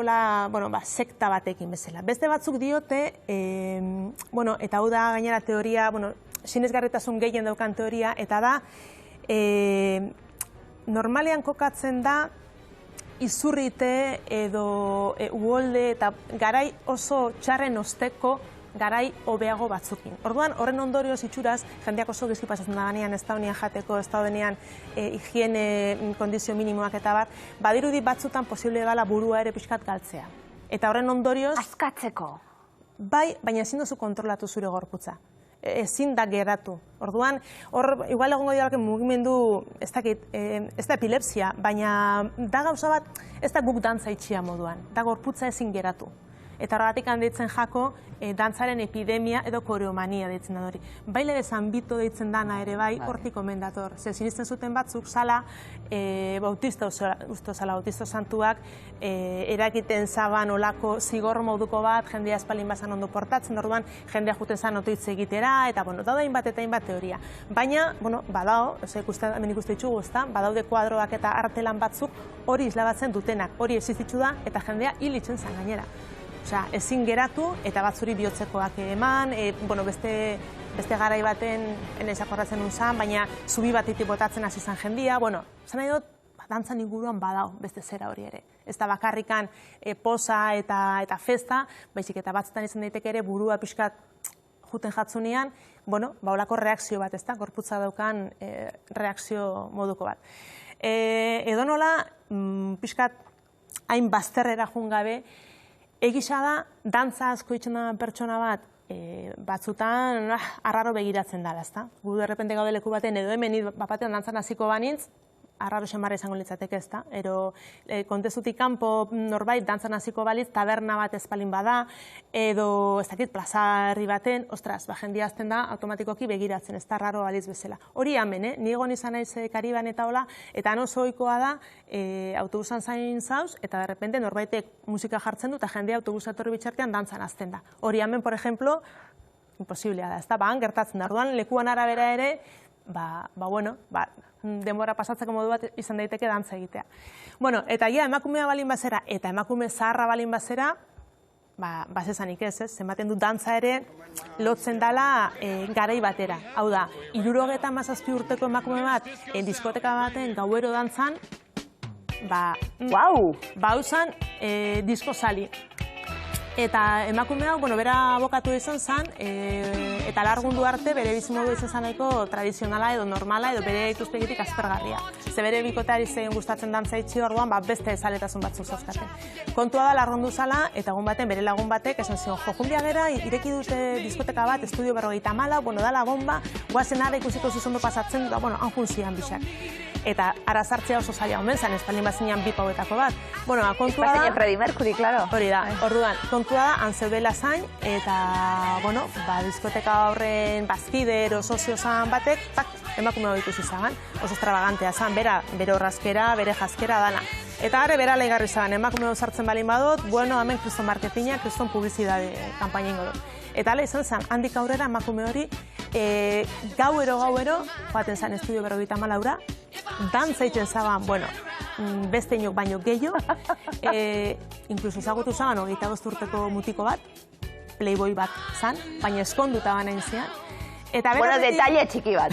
sekta batekin bezala. Beste batzuk diote, eta hau da gainera teoria, sinesgarritasun gehien daukan teoria, eta da, normalean kokatzen da, izurrite edo uholde eta garai oso txarren osteko garai hobeago batzukin. Orduan, horren ondorioz itxuraz, jendeak oso gezki pasatzen da ganean, ez da honian jateko, ez da denean higiene kondizio minimoak eta bat, badirudi batzutan posible dela burua ere pixkat galtzea. Eta horren ondorioz... Askatzeko. Bai, baina ezin duzu kontrolatu zure gorputza. Ezin da geratu. Orduan, hor, igual egongo dialako mugimendu, ez da epilepsia, baina da gauza bat, ez da guk dantza itxia moduan, da gorputza ezin geratu. Eta horregatik handitzen jako, dantzaren epidemia edo koreomania deitzen da hori. Baile de zanbito deitzen dana ere bai, hortik omen dator. Zer sinisten zuten batzuk zala, bautista santuak, erakiten zaban olako zigor moduko bat, jendea espalin bazan ondo portatzen, orduan jendea juten zan otoitz egitera, eta daude hainbat eta hainbat teoria. Baina, badao, hemen ikuste ditugu, badaude kuadroak eta artelan batzuk hori islabatzen dutenak, hori existitzu da, eta jendea hil itzen zan gainera. Osea, ezin geratu eta batzuri bihotzekoak eman, beste garai baten, enez akordatzen unzan, baina zubi batetik botatzen hasi zan jendia, zan nahi dut, dantzan inguruan badao beste zera hori ere. Ez da bakarrikan poza eta festa, baizik eta batzutan izan daiteke ere burua pixkat juten jatzunean, olako reakzio bat, ez da, gorputza daukan reakzio moduko bat. Edo nola, pixkat hain bazterrera jun gabe, egisa da, dantza asko itxen da pertsona bat, batzutan arraro begiratzen dara, ezta? Gu derrepente gaude leku baten, edo hemen bapatean dantzan hasiko banintz, arraro xamarra izango litzateke, ezta? Ero kontestutik kanpo norbait dantzan hasiko balitz, taberna bat espalin bada, edo ez dakit plazarri baten, ostras, jendia azten da, automatikoki begiratzen, ez da arraro balitz bezala. Hori hemen, ni egon izan naiz Kariban eta hola, eta oso ohikoa da, autobusan zain zauz, eta derrepente norbaitek musika jartzen du, eta jendea autobusa etorri bitxartean dantzan azten da. Hori hemen, por ejemplo, imposiblea da, ez da, gertatzen da. Orduan, lekuan arabera ere, denbora pasatzeko modu bat izan daiteke dantza egitea. Eta emakumea balin bazera eta emakume zaharra balin bazera, bazezanik ez, zenbaten du dantza ere lotzen dela garai batera. Hau da, 77 urteko emakume bat diskoteka baten gauero dantzan, bauzan disko sali. Eta emakume hau, bera abokatu izan zen, eta largundu arte bere bizimodu izan zaneko tradizionala edo normala edo bere ikuspegitik aspergarria. Ze bere bikoteari zein gustatzen dantza itxi orduan, beste zaletasun batzuk zozkaten. Kontua da largundu zala, eta egun baten, bere lagun batek, esan zion, junbia gera, ireki dute diskoteka bat, estudio 54, da lagunba, guazen ara ikusiko zuzondo pasatzen, han junzian bixak. Eta ara sartzea oso zaila omen zen, espalin bazinean bi pauetako bat. Kontua da... Bazinean Freddie Mercury, claro. Hori da, orduan, kontua da, antzeudela zain, eta, diskoteka horren bazkide, ero sozio zan batek, emakume hau ikusi zagan, oso extravagantea zan, bere horrazkera, bere jazkera dana. Eta gare, bera lehigarri zagan, emakume hau sartzen balin badot, hemen kriston marketina, kriston publizidade kampaina ingo dut. Eta ala izan zen, handik aurrera emakume hori, gauero, joaten zen estudio 54, dantza iten zaban, beste inok baino gehiago, inkluso ezagutu zaban 25 urteko mutiko bat, playboy bat zan, baina eskonduta banain zian. Detalle txiki bat.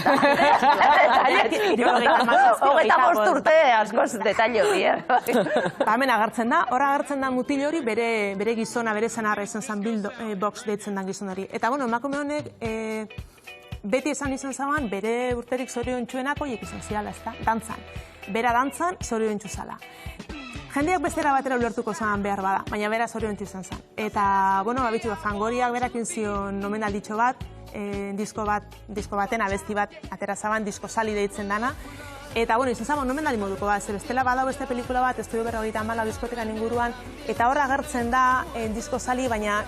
Hogeta urte askoz detalle hori. Hemen agertzen da, hor agertzen da mutil hori bere gizona, bere zenarra izan zen Billbox deitzen den gizon hori. Eta emakume honek beti esan izan zaban, bere urterik zoriontsuenak horiek izan ziala, ez da, dantzan. Bera dantzan, zoriontsu zala. Jendeak bestera batera ulertuko zaban behar bada, baina bera zoriontsu izan zen. Eta, Fangoriak berakin zion omenalditxo bat, disko baten, abesti bat, atera zaban, disko sali deitzen dana. Eta, izan zaban, omenaldi moduko bat, ze bestela badau beste pelikula bat, estudio 54 diskotekan inguruan, eta horra agertzen da disko sali, baina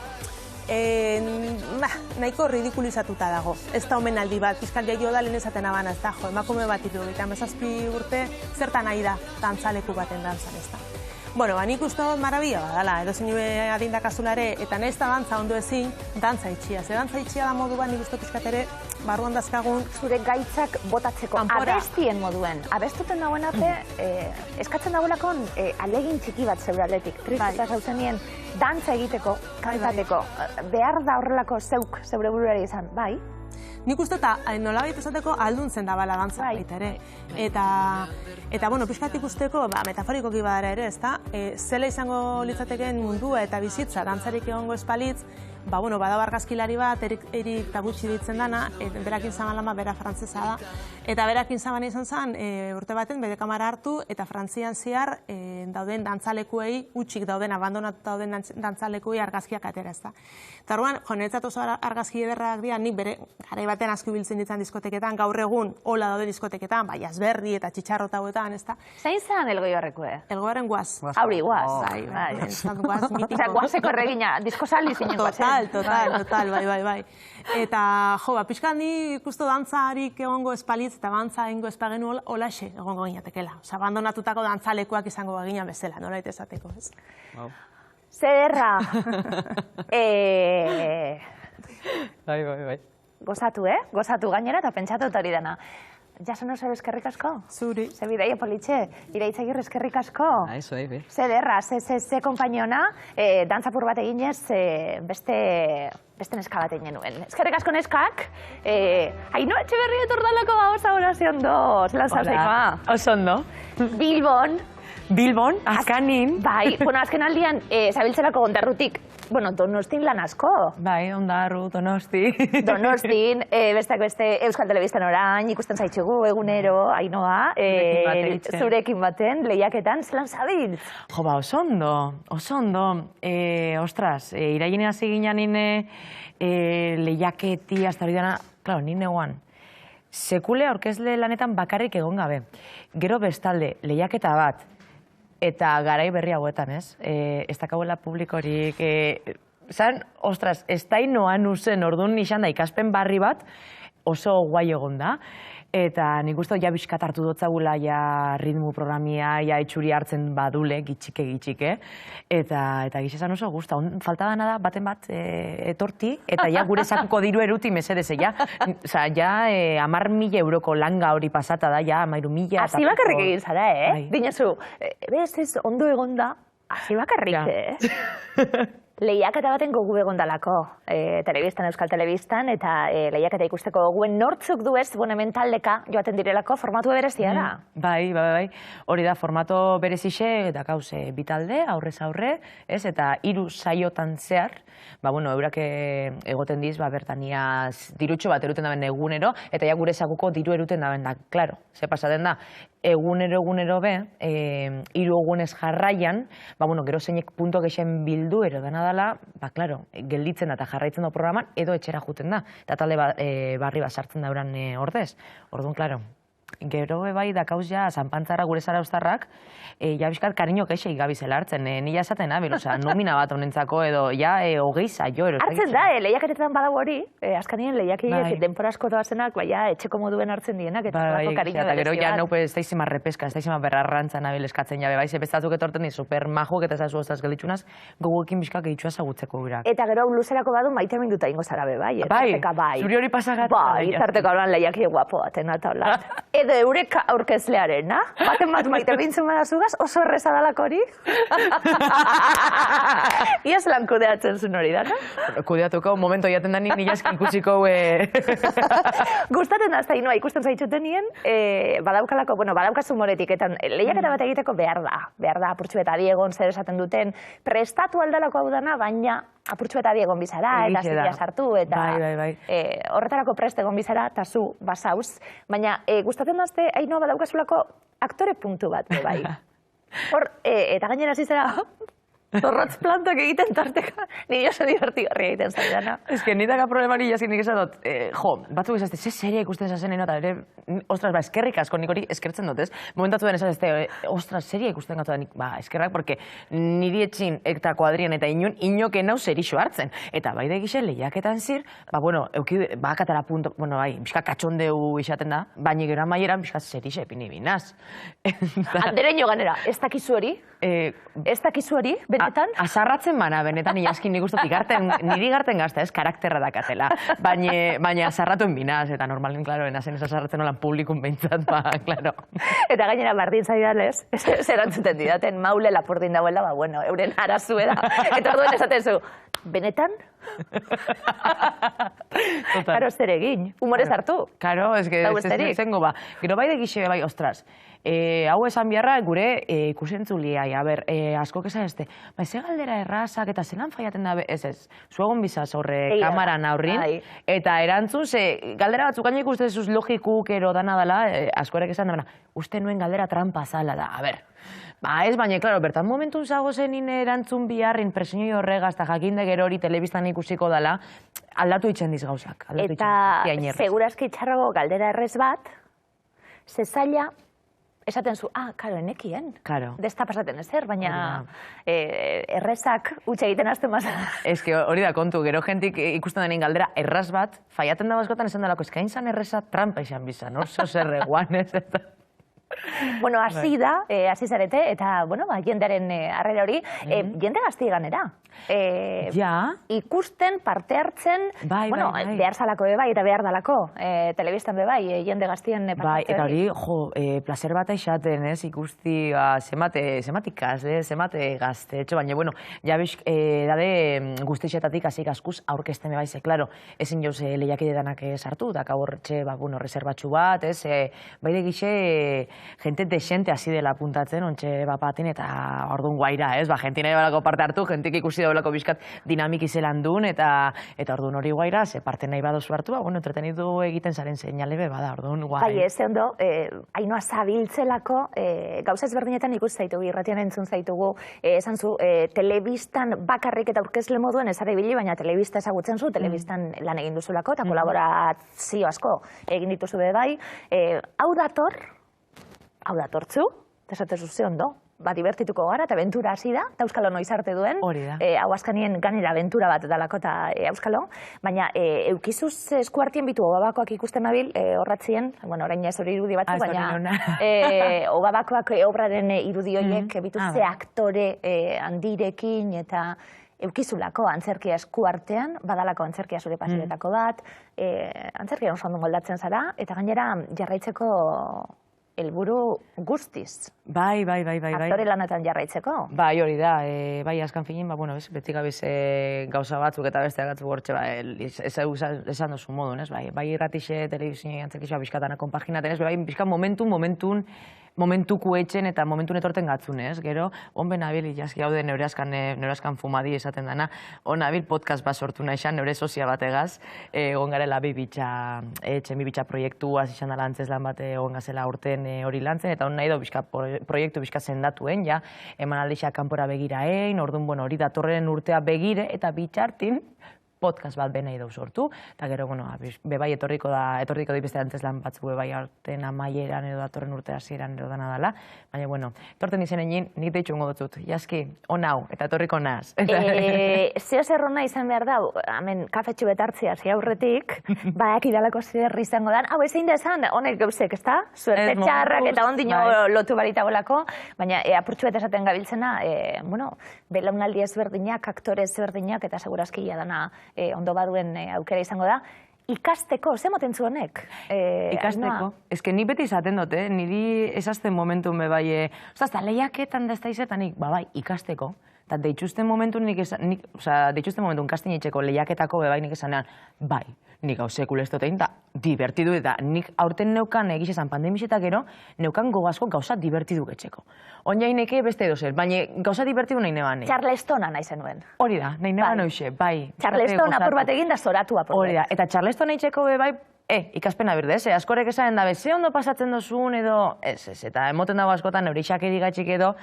nahiko ridikulizatuta dago. Ez da omenaldi bat, fiskal jaio da lehen esaten abana, ez da, emakume bat iru, eta 17 urte zertan nahi da dantzaleku baten dantzan, ez da. Nik uste dut marabila badala, edo zein adindak azulare, eta nahiz da dantza ondo ezin, dantza itxia. Ze dantza itxia da modu bat nik uste pixkat ere, barruan dazkagun... Zure gaitzak botatzeko, abestien moduen. Abestuten dagoen arte, eskatzen dagoelakon alegin txiki bat zeure aldetik. Tristeta zauzenien, dantza egiteko, kantateko. Behar da horrelako zeuk zeure buruari izan, bai? Nik uste eta nolabait esateko alduntzen da bala dantza baita ere. Eta, pixkat ikusteko, metaforikoki badara ere, ezta? Zela izango litzateken mundua eta bizitza, dantzarik egongo espalitz, bada argazkilari bat, Erik Tabutxi ditzen dana, berakin zaman lama, bera frantzesa da, eta berakin zaman izan zen, urte baten bere kamara hartu, eta Frantzian zehar dauden dantzalekuei, utxik dauden, abandonatu dauden dantzalekuei argazkiak atera, ez da. Eta orduan, niretzat oso argazki ederrak dira, nik bere garai baten asko biltzen ditzen diskoteketan, gaur egun, hola dauden diskoteketan, bai, Azberri eta Txitxarrota hauetan, ez da. Zein zen Elgoibarrekue? Elgoibarren guaz. Hauri, guaz. Guaz mitiko. Osea, guazeko erregina, diskosali zinen guazen. Total, bai. Eta, pixka ni ikustu dantzarik egongo espalitz eta dantza egingo espagenu holaxe egongo ginatekela. Osea, abandonatutako dantzalekuak izango bagina bezala, nola esateko, ez? Zederra. Bai. Gozatu, Gozatu gainera eta pentsatu hori dena. Jason oso eskerrik asko? Zuri. Ze bidaia politxe, Iraitzagirre eskerrik asko? Bai. Zederra, ze konpainiona, dantzapur bat eginez, beste neska bat egin nuen. Eskerrik asko neskak, Aino Etxeberri etordalako gaoza horazion doz, lan zazeikoa. Oso ondo. Bilbon, azkanin. Bai, azken aldian, zabiltzerako Ondarrutik, Donostin lan asko. Bai, Ondarru, Donosti. Donostin, besteak beste Euskal Telebistan orain, ikusten zaitxugu, egunero, Ainoa, zurekin baten, lehiaketan, zelan zabiltz? Oso ondo. Ostras, iraien hasi ginen lehiaketi, hasta hori dana, klaro, nire negoan. Sekule aurkezle lanetan bakarrik egon gabe. Gero bestalde, lehiaketa bat, eta garai berri hauetan, ez? Ez dakauela publikorik, ostras, ez da inoan uzen orduan nixan da ikaspen barri bat, oso guai egon da. Eta nik uste ja bizkat hartu dotzagula ja ritmu programia, ja itxuri hartzen badule, gitxike. Eta gizizan oso gusta. Falta dana da, baten bat etorti, eta ja gure sakuko diru eruti mesedez, ja 10.000 euroko langa hori pasata da, ja 13.000. Asi bakarrik egin zara, Dinazu, ez ondo egonda, asi bakarrik, Lehiaketa baten gogu egondalako, Euskal Telebistan, eta lehiaketa ikusteko goguen nortzuk duez, hemen taldeka joaten direlako formatu berezia da. Bai. Hori da, formato berezixe, da gauze, bitalde, aurrez aurre, eta 3 saiotan zehar, eurak egoten diz, bertania dirutxo bat eruten daben egunero, eta ja gure sakuko diru eruten daben da, klaro, ze pasaten da, egunero be, 3 egunez jarraian, gero zeinek punto gexen bildu ero dena dela, klaro, gelditzen da eta jarraitzen da programan, edo etxera juten da, eta talde barri bat sartzen da oran ordez. Orduan, klaro, gero bai dakauz ja, zanpantzara gure zaraustarrak, ja bizkat kariño keixeik gabizela hartzen, nila esaten abil, nomina bat honentzako edo, ja, 20 saio ero. Hartzen da, lehiaketetan badago hori, askanien lehiakiek, denpora asko doazenak, etxeko moduen hartzen dienak, eta zolako kariño berezio. Eta gero, ja, naupe, ez daizima repesca, ez daizima berrarrantzan abil eskatzen jabe, bai, zepestatuk etorten di, super majuk eta zazu ostaz gelitxunaz, goguekin bizkak egitxua zagutzeko gurak. Eta gero, luzerako badu maite minduta ingo zarabe, bai, zuri hori pasagat. Bai, tarteko alban lehiaki guapo baten ataula. Edo eurek aurkezlearena, baten bat maite bintzen badazugaz, oso erreza dalako hori. Iaz lan kudeatzen zuen hori dana? Kudeatuko, momento jaten da nini jaskin ikusiko. Gustaten da, ez da inoa ikusten zaitxuten nien, badaukalako, badaukazu moretik, eta lehiaketa bat egiteko behar da, apurtxu eta adiegon zer esaten duten, prestatu aldalako hau dana, baina apurtxu eta adiegon bizara, eta ziria sartu, eta horretarako prest egon bizara, eta zu basauz, baina gustaten dazte, haino badaukazulako aktore puntu bat, bai. Hor, eta gainera zizera, zorrotz plantak egiten tarteka, nire oso divertigarria egiten zaidana. Ez que nitaka problemari jaskin nik esan dut, batzuk esazte, ze seria ikusten esazen eta ere, ostras, eskerrik asko, nik hori eskertzen dut, ez? Momentatu den esazte, ostras, seria ikusten gatu da nik, eskerrak, porque niri etxin eta kuadrien eta inok enau zerixo hartzen. Eta bai da egixen lehiaketan zir, bakatara punto, bizka katxondeu isaten da, baina gero amaieran bizka zerixe epini binaz. Andereño ganera, ez dakizu hori? Ez dakizu hori? Azarratzen bana, benetan iaskin nik uste niri garten gazta, ez karakterra dakatela. Baina azarratuen binaz, eta normalin, klaro, enazen ez azarratzen olan publikun behintzat, klaro. Eta gainera bardin zaidalez, zerantzuten didaten, maule lapurdin dauela, euren arazuera. Eta orduen esaten zu, benetan? Karo, zer egin, humorez hartu. Karo, ez zengo ba. Gero bai degixe, bai, ostras, hau esan biharra gure ikusentzuliai, askok esan este, bai, ze galdera errazak eta zelan faiaten da, ez, zuegon bizaz horre kamaran aurrin, eta erantzun, ze galdera batzuk gaino ikustezuz logikuk ero dana dela, askorek esan da, uste nuen galdera trampa zala da, ba ez, baina, klaro, bertan momentun zago zenin erantzun biharrin presioi horregaz, eta jakinde gero hori telebistan ikusiko dela, aldatu itxen diz gauzak. Eta segurazki txarrago galdera errez bat, zezaila, esaten zu, karo, enekien. Karo. Desta pasaten ezer, baina errezak utxe egiten azten maza. Ez que hori da kontu, gero jentik ikusten denin galdera erraz bat, faiaten da bazkotan esan dalako, eskain zan erreza trampa izan bizan, oso zerreguan ez eta... Bueno, hasi da, hasi zarete, eta, bueno, jendearen arrera hori, jende gazti ganera. Ikusten, parte hartzen, bueno, behar zalako bai, eta behar dalako, telebistan bai, jende gaztien parte hartzen. Eta hori, placer bat aixaten, ez, ikusti, zemate ikasle, zemate gaztetxo, baina, bueno, ja bisk, dade guztixetatik hasi askuz aurkezten bai, ze, klaro, ezin jauz lehiakide danak sartu, da kabortxe, bueno, reserbatxu bat, ez, bai degixe, jente desente hasi dela apuntatzen, ontxe bapatin, eta orduan guaira, ez, jenti nahi balako parte hartu, jentik ikusi daulako bizkat dinamik izelan duen, eta orduan hori guaira, ze parte nahi badozu hartu, bueno, entretenitu egiten zaren seinale bada, orduan guai. Bai, ez ondo, hainoa zabiltzelako, gauza ezberdinetan ikusi zaitugu, irratian entzun zaitugu, esan zu, telebistan bakarrik eta aurkezle moduen ez ibili, baina telebista ezagutzen zu, telebistan lan egin duzulako, eta kolaborazio asko egin dituzu bai. Hau datortzu, esatezu ze ondo, divertituko gara, eta abentura hasi da, eta Euskalo noiz arte duen, hau azkanien ganera abentura bat dalako eta Euskalo, baina eukizuz eskuartien bitu obabakoak ikusten nabil, horratzien, bueno, orain ez hori irudi batzu, baina obabakoak obraren irudi horiek bitu ze aktore handirekin, eta eukizulako antzerkia eskuartean, badalako antzerkia zure pasiretako bat, antzerkia oso ondo moldatzen zara, eta gainera jarraitzeko helburu guztiz. Bai. Aktore lanetan jarraitzeko. Bai, hori da. Bai, azkan finin, bueno, beti gabiz gauza batzuk eta beste agatzu bortxe, esan duzu modun, ez? Bai, irratixe, telebizio, antzerkizua bizkatana konpaginaten, ez? Bai, bizkat momentuku etxen eta momentun etorten gatzun, ez? Gero, onben nabil, jazki hau de neuraskan fumadi esaten dana, on nabil podcast bat sortu nahi neure sozia bategaz, on garela etxen bibitxa proiektua, zizan dala antzez lan bat, on gazela urten hori lantzen, eta on nahi da proiektu bizka zendatuen, ja, eman aldixak kanpora begiraein, orduan, bueno, hori datorren urtea begire, eta bitxartin, podcast bat benei dauz sortu, eta gero, bueno, bebai etorriko di beste antzeslan batzu bebai arten amaieran edo datorren urte hasieran edo dana dala, baina, bueno, etorten izen egin, nik deitxu ingo dutzut, jaski, onau, eta etorriko naz. Zeo zerrona izan behar da, hemen kafetxu betartzia zi aurretik, badak idalako zer izango dan, hau ezin da esan, honek gauzek, ez da? Suerte txarrak eta ondino lotu barita bolako, baina apurtxu bet esaten gabiltzena, bueno, belaunaldi ezberdinak, aktore ezberdinak, eta segurazkia dana ondo baduen aukera izango da, ikasteko, ze moten zu honek? Ikasteko? Ez que ni beti izaten dut, niri esazten momentu me bai, eta lehiaketan da ez da izetanik, bai, ikasteko. Eta deitxusten momentun kastin itxeko lehiaketako bebai nik esanean, bai, nik hau sekulestotein, eta divertidu, eta nik aurten neukan egizezan pandemisetak gero, neukan gogazko gauza divertidu getxeko. Oinaineke beste edozer, baina gauza divertidu nahi neban. Charlestona nahi zenuen. Hori da, nahi neban hoxe, bai. Charleston apur bat egin da zoratu apur bat. Hori da, eta Charleston itxeko bai, ikaspena berdez, askorek esaten dabe, ze ondo pasatzen dozun edo, eta emoten dago askotan eurixak edigatxik edo,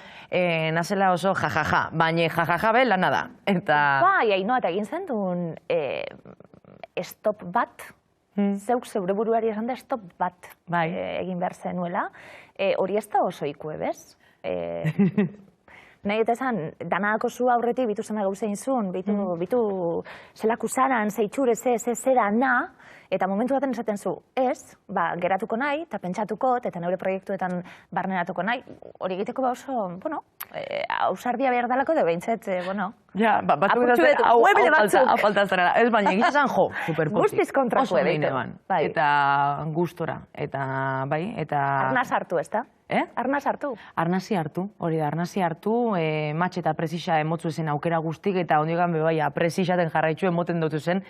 nazela oso jajaja, baina jajaja be lana da. Bai, hainoa, eta egin zen duen stop bat, zeuk zeure buruari esan da stop bat egin behar zenuela, hori ez da oso ikue, bez? Nahi eta esan, danadako zu aurretik bitu zena gauzein zuen, bitu zelaku zaran, zeitxure, zera na, eta momentu baten esaten zu, ez, geratuko nahi, eta pentsatuko, eta neure proiektuetan barneratuko nahi, hori egiteko oso, bueno, ausardia behar dalako, edo behintzet, bueno, Ja, batzuk Apurtxuetu, hau mueble batzuk. falta zara. Ez baina, egizan jo, superpozik. Guztiz kontrakoa Oso ditu. neban. Bai. Eta gustora. Eta, bai, eta... Arnaz hartu, ez da? Arnaz hartu. Arnasi hartu, hori da, arnasi hartu, matx eta presisa emotzu zen aukera guztik, eta ondiogan bebai, presisaten jarraitzu emoten dutu zen,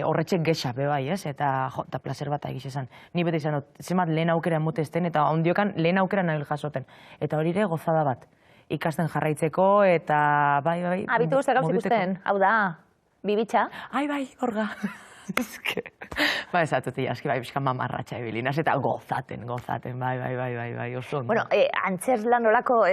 horretxek gexa bebai, ez? Eta, jo, eta placer bat egiz esan. Ni bete izan, zemat lehen aukera emotezten, eta ondiokan lehen aukera nabil jasoten. Eta hori ere gozada bat. Ikasten jarraitzeko, eta bai. Abitu guztak gauz ikusten, hau da, bibitxa. Ai, bai, orga. Ba, ez atuti, aski bai, pixka mamarratxa ebilinaz, eta gozaten, bai, oso. Bueno, antzerlan olako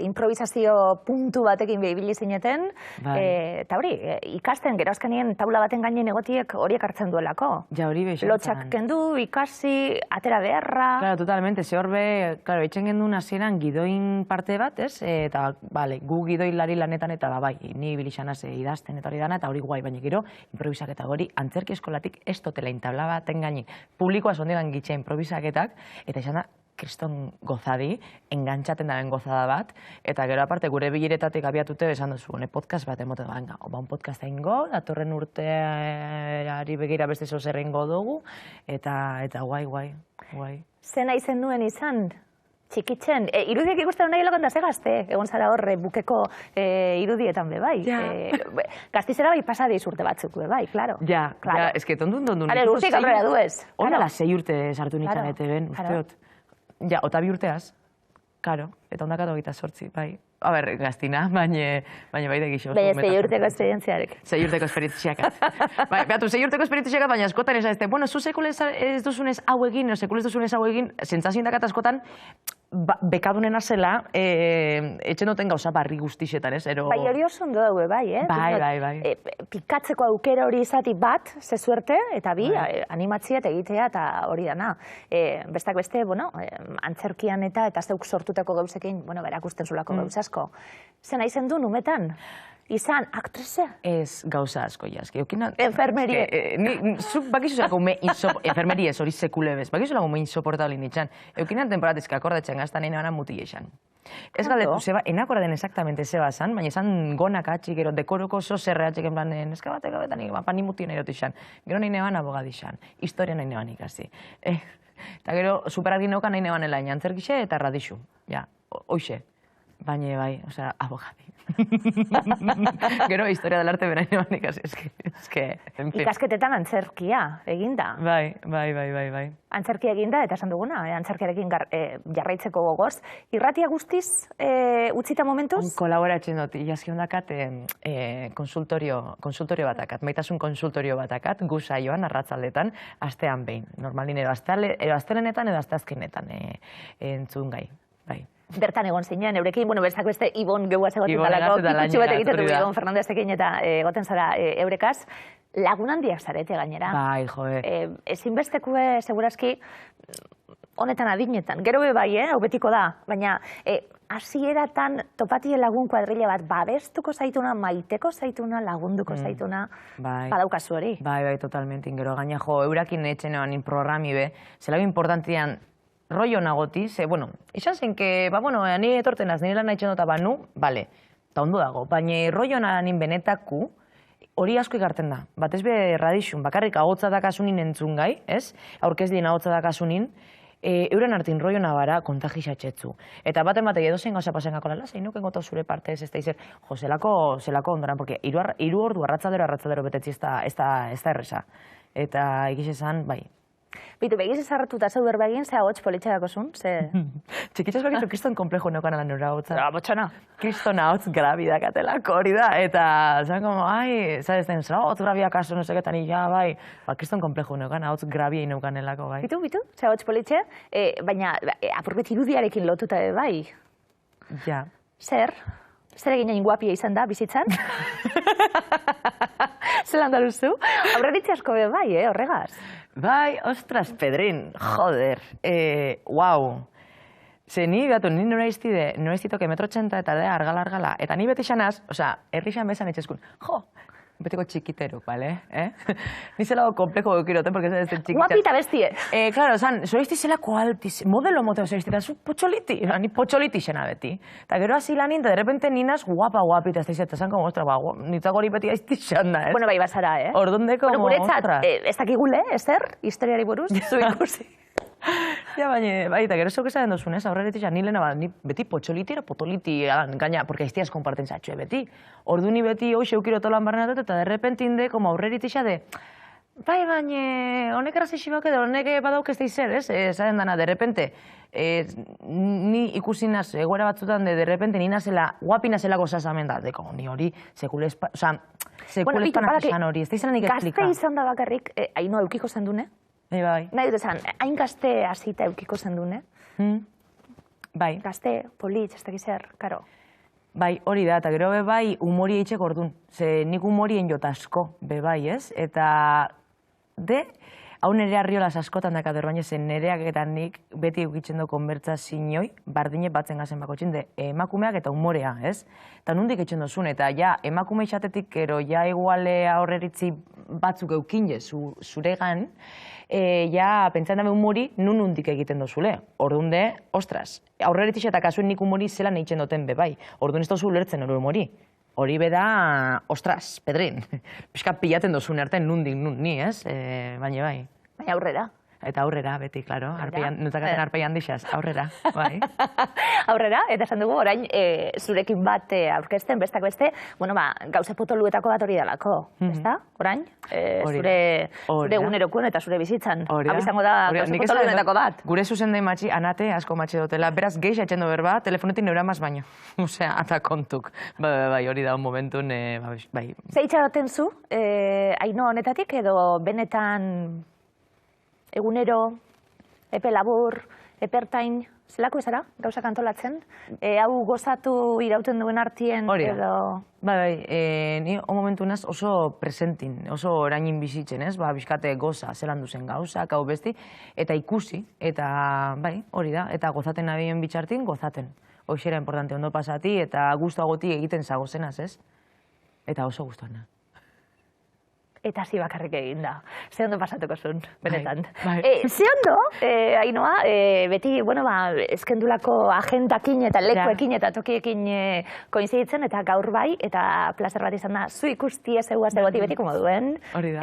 improvisazio puntu batekin ibili zineten, eta hori, ikasten, gero azkenien taula baten gainen egotiek horiek hartzen duelako. Ja, hori behixan. Lotxak kendu, ikasi, atera beharra. Claro, totalmente, ze horbe, claro, etxen gendun hasieran gidoin parte bat, ez? Eta, bale, gu gidoilari lanetan eta bai, ni bilixanaz idazten eta hori dana, eta hori guai, baina gero, improvisak eta hori, antzerki eskolatik ez totelain tabla baten gaini. Publikoa zondegan gitxe improvisaketak, eta izan da, kriston gozadi, engantxaten daren gozada bat, eta gero aparte gure biliretatik abiatute esan duzu, podcast bat emote da, un podcast egingo, datorren urteari begira beste zozer egingo dugu, eta guai. Zena izen nuen izan? Txikitzen, irudiek ikusten nahi elakon da ze gazte, egon zara horre bukeko irudietan be bai. Gaztizera bai pasadiz urte batzuk be bai, klaro. Ja, eske tondun. Hale, urtik aurrera duez. Horrela 6 urte sartu nintzen ETB-en, usteot. Ja, eta 2 urteaz, karo, eta ondakatu 28, bai. A ber, gaztina, baina bai da gixo. Baina 6 urteko esperientziarek. 6 urteko esperientziakat. Beatu, 6 urteko esperientziakat, baina askotan ez bueno, zu sekulez ez duzunez hau egin, sekulez duzunez hau egin, sentzazioen dakat askotan, bekadunena zela, etxen duten gauza barri guztixetan, ez? Bai, hori oso ondo daue, bai, eh? Bai. Pikatzeko aukera hori izati bat, ze suerte, eta bi, animatziat egitea eta hori dana. Bestak beste, bueno, antzerkian eta zeuk sortutako gauzekin, bueno, berakusten zulako gauzasko. Zena izen du, numetan? Izan, aktrize? Ez gauza asko, jaski. Enfermerie. Zuk bakizuzako enfermerie ez hori sekulebez, bakizuzako me insoportable nintzen. Eukinan temporatizka akordatzen gaztan nahi nebana muti esan. Ez galdetu, zeba, enakordaten exactamente zeba zan, baina esan gonak atxik, gero dekoroko oso zerreatxik en plan, eska batek abetan, pani muti nahi dut izan. Gero nahi neban abogad izan, historia nahi neban ikasi. Eta gero, superargi neukan nahi neban elain antzerkixe eta radixu. Ja, hoxe. Baina bai, osea, abogadi. Gero, historia del arte beraino banik, eske... Ikasketetan antzerkia eginda. Bai. Antzerkia eginda, eta esan duguna, antzerkiarekin jarraitzeko gogoz. Irratia guztiz, utzita momentuz? Kolaboratzen dut, jaski hondakat konsultorio batakat, maitasun konsultorio batakat, gu saioan, arratzaldetan, astean behin. Normalin edo astelenetan edo asteazkenetan entzun gai, bai. Bertan egon zinen, eurekin, bueno, bestak beste Ibon geuaz egoten dalako, kikutxu bat egiten du Ibon Fernandezekin eta egoten zara eurekaz, lagun handiak zarete gainera. Bai, joe. Ezinbestekue, segurazki, honetan adinetan, gero be bai, hau betiko da, baina hasieratan topatien lagun kuadrilla bat babestuko zaituna, maiteko zaituna, lagunduko zaituna, badaukazu hori. Bai, totalmente, gero gaina jo, eurakin etxenean programi be, zela importantian rollo nagoti, ze, bueno, izan zen, ni etortenaz, nire lan nahitzen dut banu, bale, eta ondo dago, baina rollo nahin benetaku, hori asko ikarten da. Batez be radixun, bakarrik ahotza dakasunin entzun gai, ez? Aurkezdien ahotza dakasunin, euren hartin rollo nabara kontajixatxetzu. Eta baten batek edo zen gauza pasenako lala, zein nuken gota zure parte ez da izer, jo, zelako ondoran, porque hiru ordu arratzadero betetzi ez da erresa. Eta egiz esan, bai. Bitu, begiz ezarratuta zeu berbegin, ze ahots politxeako zun? Txikitzaz begitu kriston komplejo neukan ala nura hotza. Botxana. Kriston ahots grabida katelako hori da, eta zan como, ai, zabez den, zera ahots grabia kaso, no seketan, ja, bai, kriston komplejo neukan, ahots grabia neukan elako, bai. Bitu, ze ahots politxe, baina apurbet irudiarekin lotuta bai. Ja. Zer egin egin guapia izan da, bizitzan? Zelan da luzu? Aurreritze asko be bai, horregaz. Bai, ostras, Pedrin, joder, wow. Ze ni nora iztitoke 1,80 m eta da argala, eta ni beti xanaz, osea, herri xan bezan etxezkun, jo, betiko txikitero, bale? Ni zelago kompleko dukiroten, porque ez den txikitero. Guapi eta bestie. Claro, zoizti zelako altiz, modelo moteo zoizti, eta zu potxoliti, ni potxoliti xena beti. Eta gero hasi lanin, eta derrepente ninaz guapi, eta ez da izan, como, ostra, nitzak hori beti aizti xanda, ez? Bueno, bai, bazara, Ordundeko, bueno, guretzat, ez dakigule, Ester, historiari buruz, zu ikusi. Ja, baina, bai, eta gero zok esaten dozun, ez? Aurreretik, ni lehena, ni beti potxoliti era potoliti, gaina, porque aiztiaz komparten zatxue beti. Ordu ni beti, hoxe eukirotolan barnenatot, eta derrepentinde, como aurreretik de, bai, baina, honek errazixi bauke, honek badauk ez da izer, ez? Zaten dana, derrepente, ni ikusi naz, egoera batzutan, derrepente, ni nazela, guapi nazela gozazamen da, deko, ni hori, sekule espanak esan hori, ez da izan nik explika. Gazte izan da bakarrik, haino eukiko zen dune? Bai. Nahi dut esan, hain gazte hasita eukiko zen dune? Bai. Gazte, politx, ez dakiz zer, karo. Bai, hori da, eta gero bai humori eitxeko ordun. Ze nik humorien jot asko, bai, ez? Eta, hau nire arriolaz askotan dakader, baina zen nireak eta nik beti eukitzen du konbertza zinoi, bardine batzen gazen bako txin, emakumeak eta humorea, ez? Eta nundik etxen dozun, eta ja, emakume izatetik gero, ja eguale aurreritzi batzuk eukinje zuregan, ja, pentsan dabe humori, nundik egiten dozule. Orduan ostras, aurreritzi eta kasuen nik humori zelan eitzen duten bai. Orduan ez dozu lertzen hori humori. Hori beda, ostras, Pedrin, pixka pilaten dozun arte nundik ni, ez? Baina bai. Baina aurrera. Eta aurrera, beti, klaro, nutakaten arpeian dixaz, aurrera, bai. Aurrera, eta esan dugu, orain, zurekin bat aurkezten, bestak beste, bueno, gauza potoluetako bat hori dalako, ezta? Orain, zure egunerokoen eta zure bizitzan. Hau izango da gauza potoluetako bat. Gure zuzendai matxi, anate asko matxi dutela, beraz geix atxendo berba, telefonetik neura maz baino. Osea, ata kontuk. Bai, hori da un momentun, bai. Ze itxaroten zu, haino honetatik, edo benetan egunero, epe labur, epertain, zelako izara, gauzak antolatzen? Hau gozatu irauten duen artien edo... Bai, ni momentu naz oso presentin, oso orainin bizitzen, ez? Bizkate goza, zelan duzen gauzak, hau besti, eta ikusi, eta bai, hori da, eta gozaten nabien bitxartin, gozaten. Hoxera importante ondo pasati, eta guztuagoti egiten zagozenaz, ez? Eta oso guztuana. Eta hasi bakarrik egin da. Ze ondo pasatuko zuen, benetan. Bai. Ze ondo, Ainoa, beti, bueno, eskendulako agendakin eta lekuekin eta tokiekin koinziditzen, eta gaur bai, eta plazer bat izan da, zu ikusti ez eguaz egoti betiko moduen. Hori da.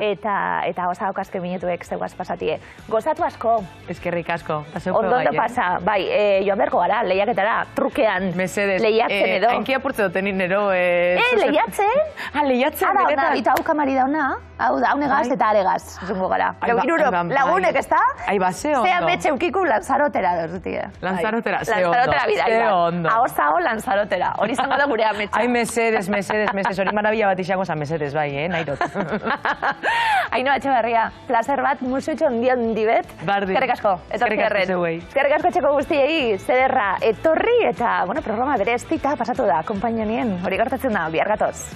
Eta osa okazke minutuek zeguaz pasatie. Gozatu asko. Eskerrik asko. Ondo pasa, bai, joan berko gara, lehiaketara, trukean, lehiatzen edo. Hainki apurtze duten nero. Lehiatzen? Lehiatzen, benetan. Eta hau kamari dauna. Hau da, haunegaz eta aregaz, zungo gara. Iruro lagunek, ez da? Aiba, ze ondo. Zean betxe eukiku Lanzarotera dortutia. Lanzarotera, ze ondo. Ze ondo. Ahozao Lanzarotera. Hori izango da gure ametsa. Ai, mesedes. Hori marabila bat izango zan mesedes, bai, nahirot. Ainoa Etxeberria, placer bat, musutxo ondi bet. Bardi. Eskerrik asko, etorri erren. Eskerrik asko etxeko guztiei, zederra etorri, eta, bueno, programa bere estita pasatu da, konpainionien. Hori gertatzen da, bihar gatoz.